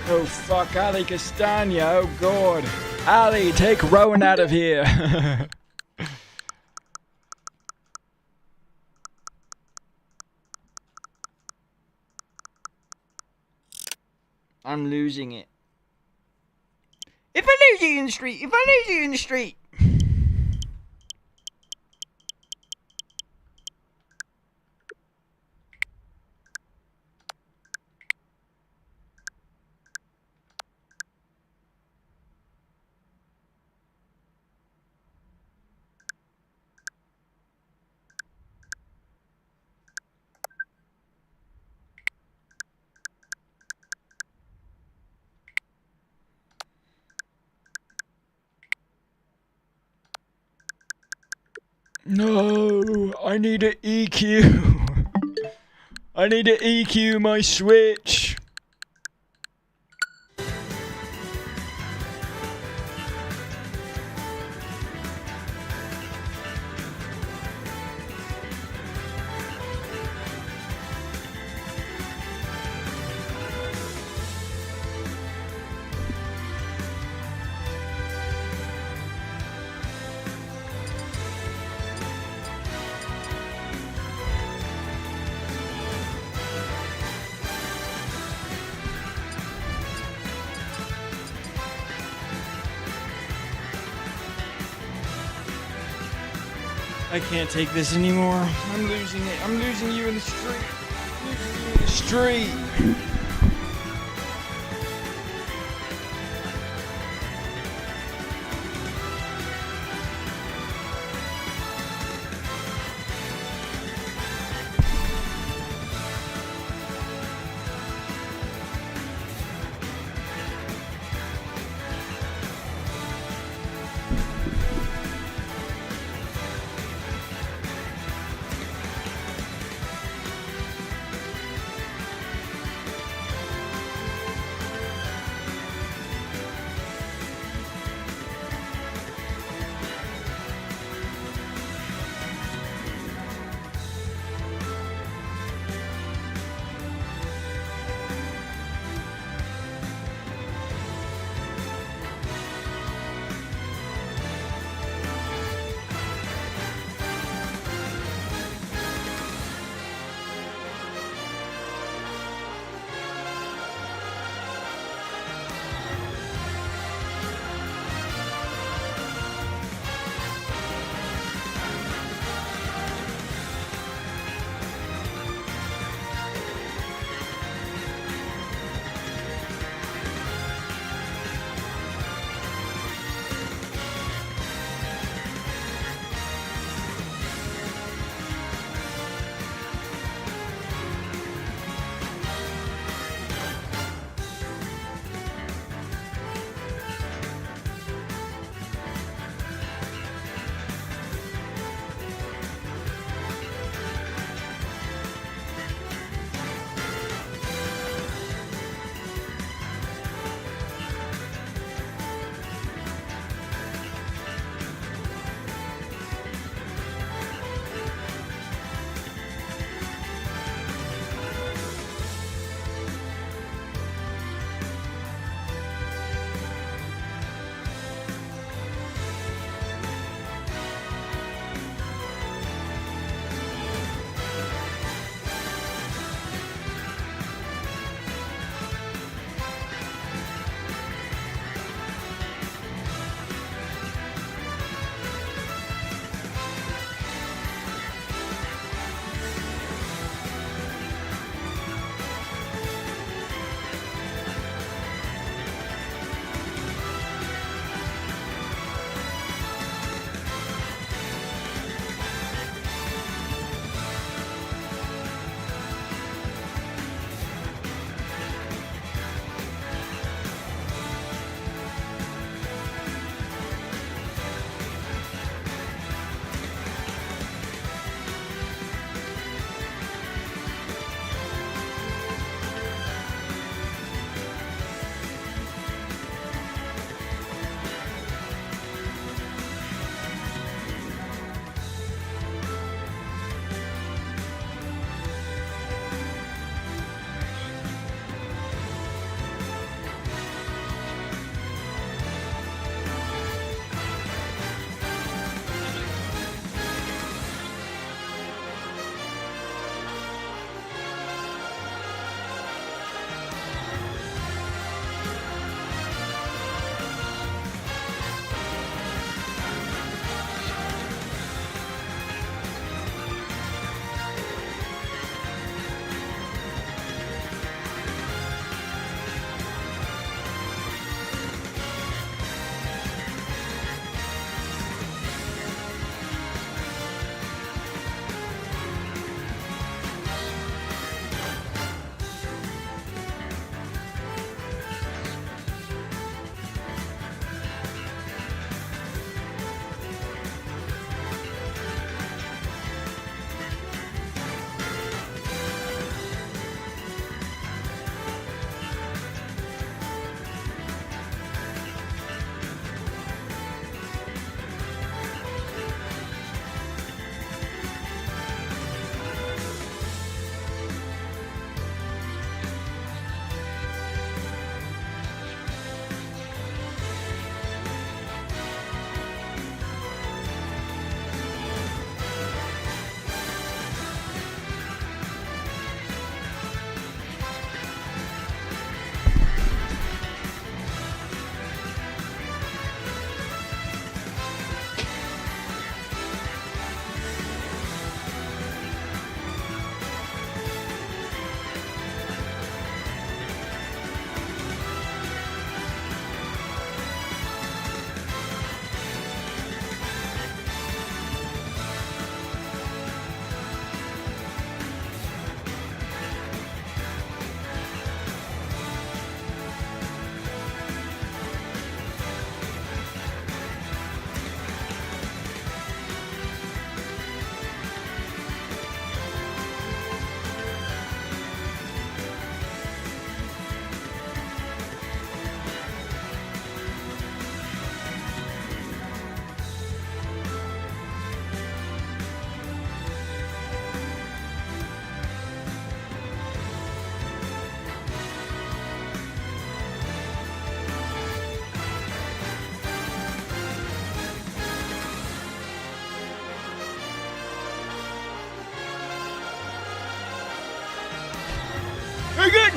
Oh fuck, Ali Castagna, oh god. Ali, take Rowan out of here. I'm losing it. If I lose you in the street, if I lose you in the street. No, I need to EQ. I need to EQ my Switch. I can't take this anymore. I'm losing it. I'm losing you in the street. I'm losing you in the street.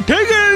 Take it!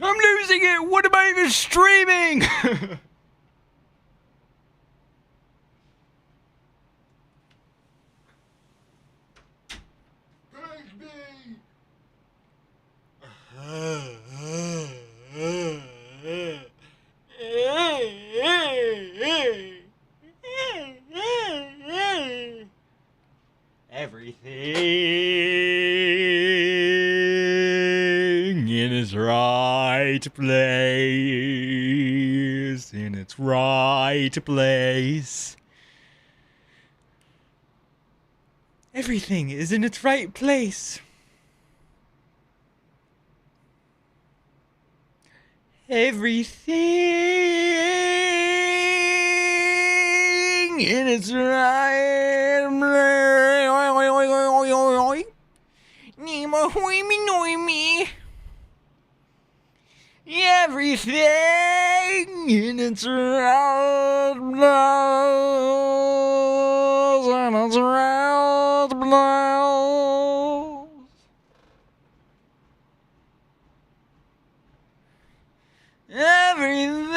I'm losing it! What am I even streaming? Everything in its right place. In its right place. Everything is in its right place. Everything in its right place. Everything in its right place. In its right place. Everything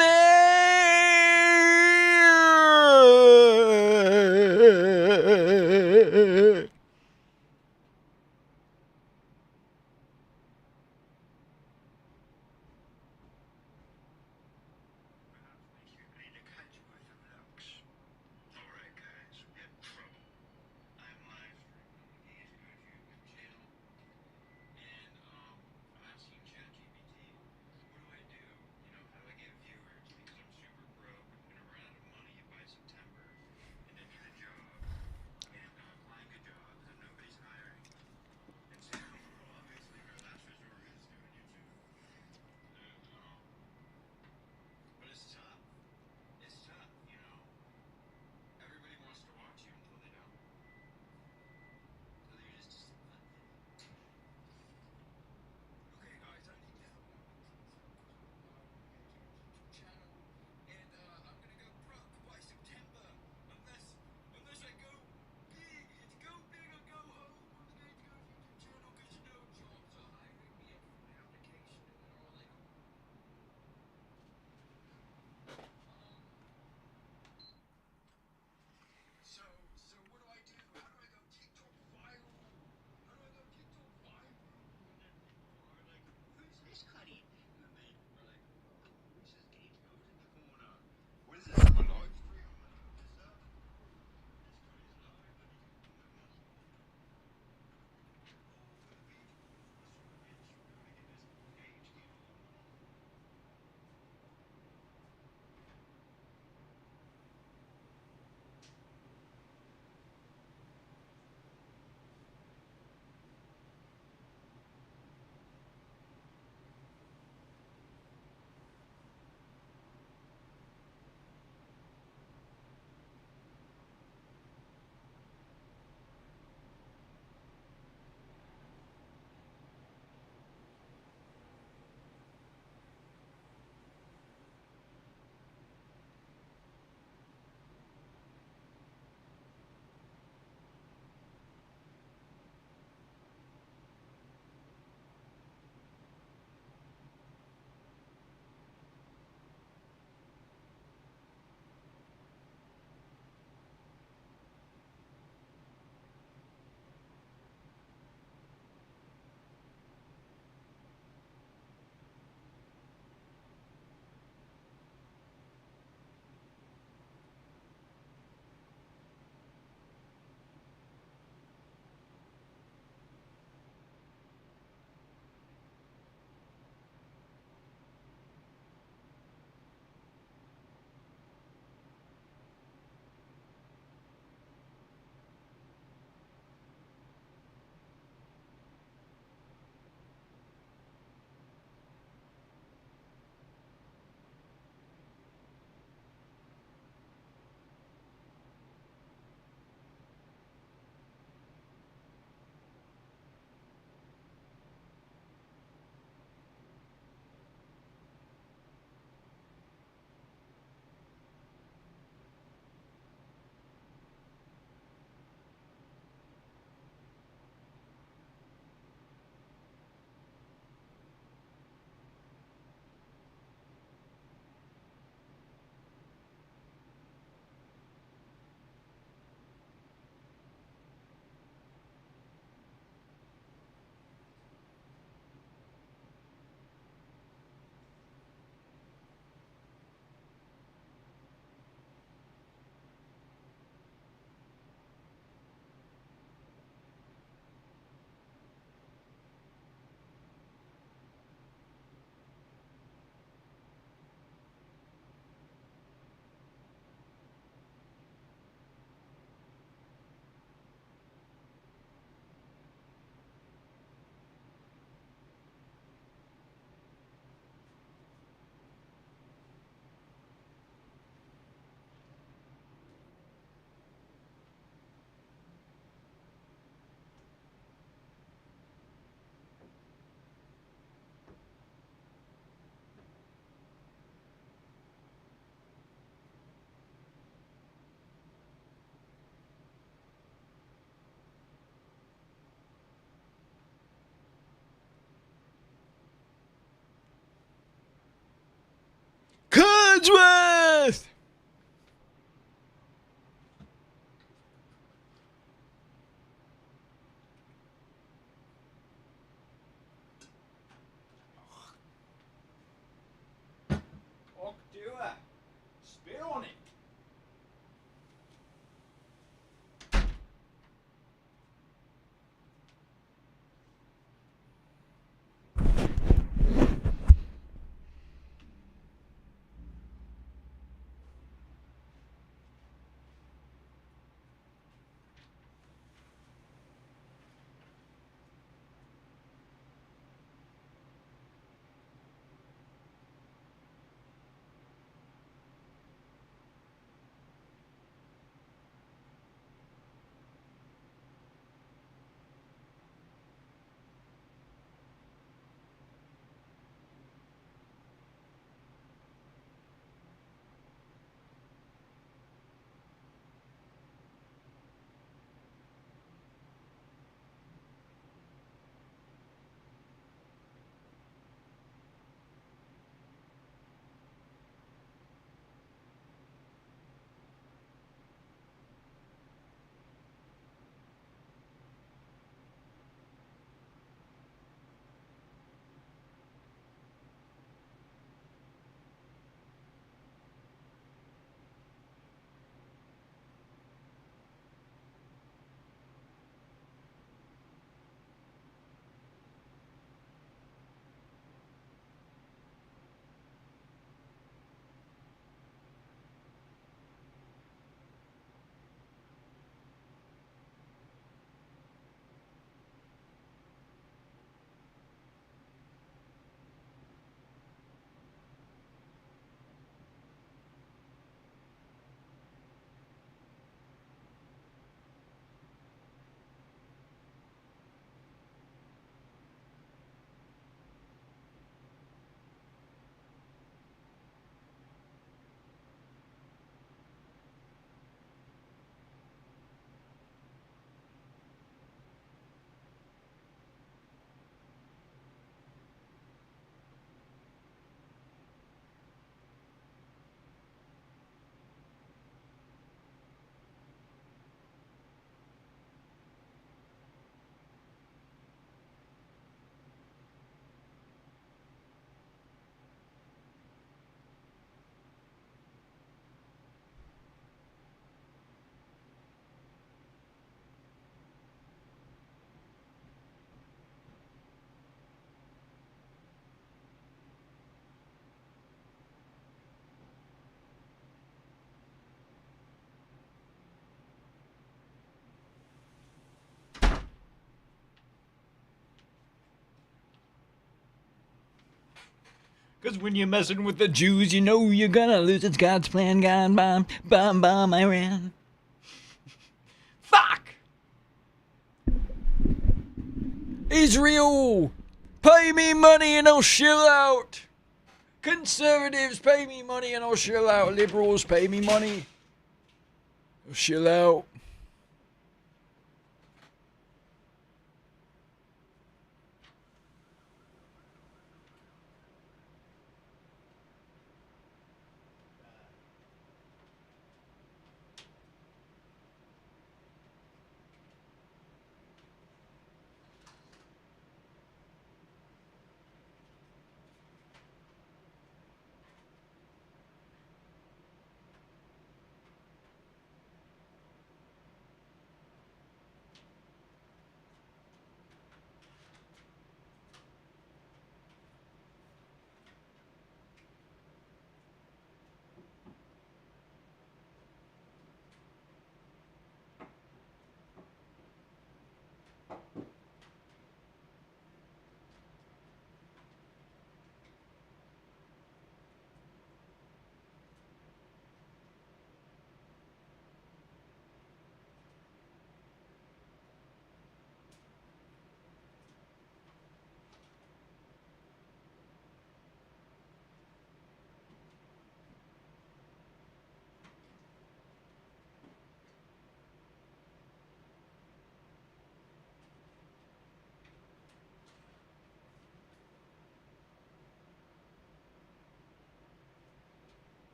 Cause when you're messing with the Jews, you know you're gonna lose. It's God's plan, God bomb, bomb, bomb, Iran. Fuck! Israel, pay me money and I'll chill out. Conservatives, pay me money and I'll chill out. Liberals, pay me money. I'll chill out.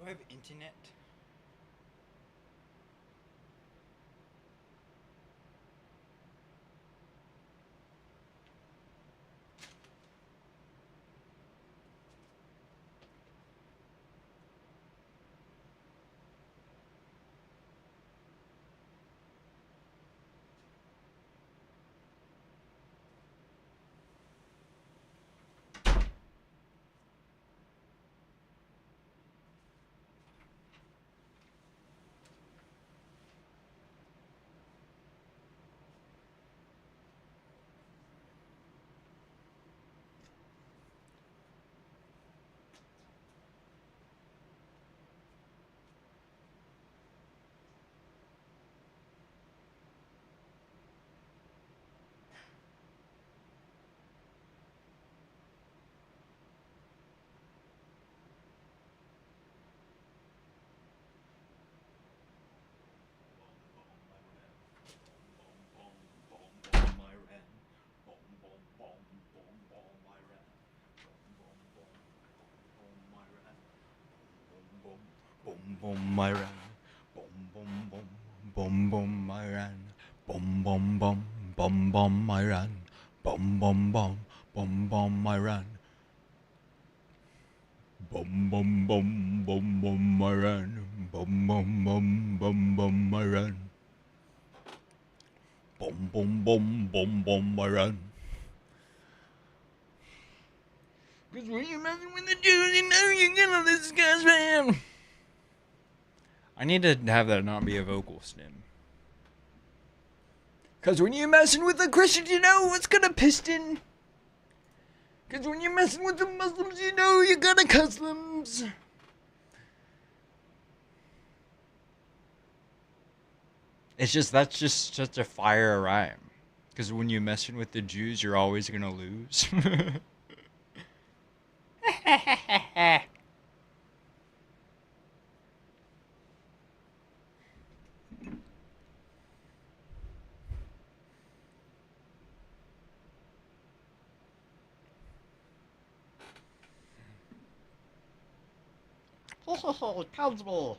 Do I have internet? Boom, Iran. Boom, boom, boom. Boom, boom, Iran. Boom, boom, boom. Boom, boom, Iran. Boom, boom, boom. Boom, boom, Iran. Boom, boom, boom. Boom, boom, Iran. Boom, boom, boom. Boom, boom, Iran. Boom, boom, boom. Boom, boom, Iran. Cause when you're messing with the Jews, you know you're gonna lose God's man. I need to have that not be a vocal stem. Cause when you're messing with the Christians, you know it's gonna piston. Cause when you're messing with the Muslims, you know you're gonna customs. It's just, that's just such a fire rhyme. Cause when you're messing with the Jews, you're always gonna lose. Cosby.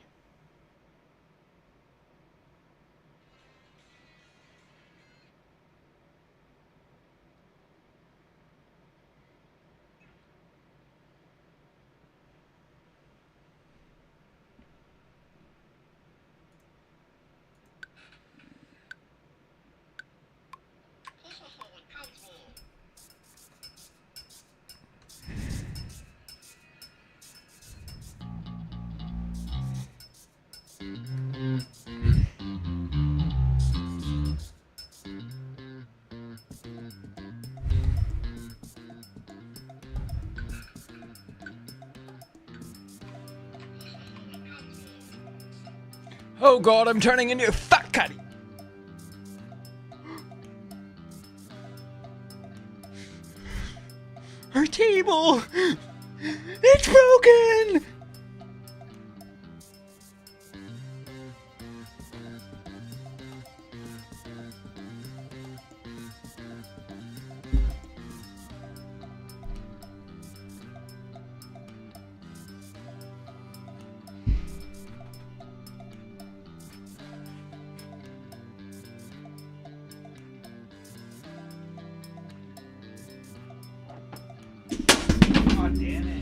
Oh god, I'm turning into a fat Cudi. Our table! It's broken! God damn it.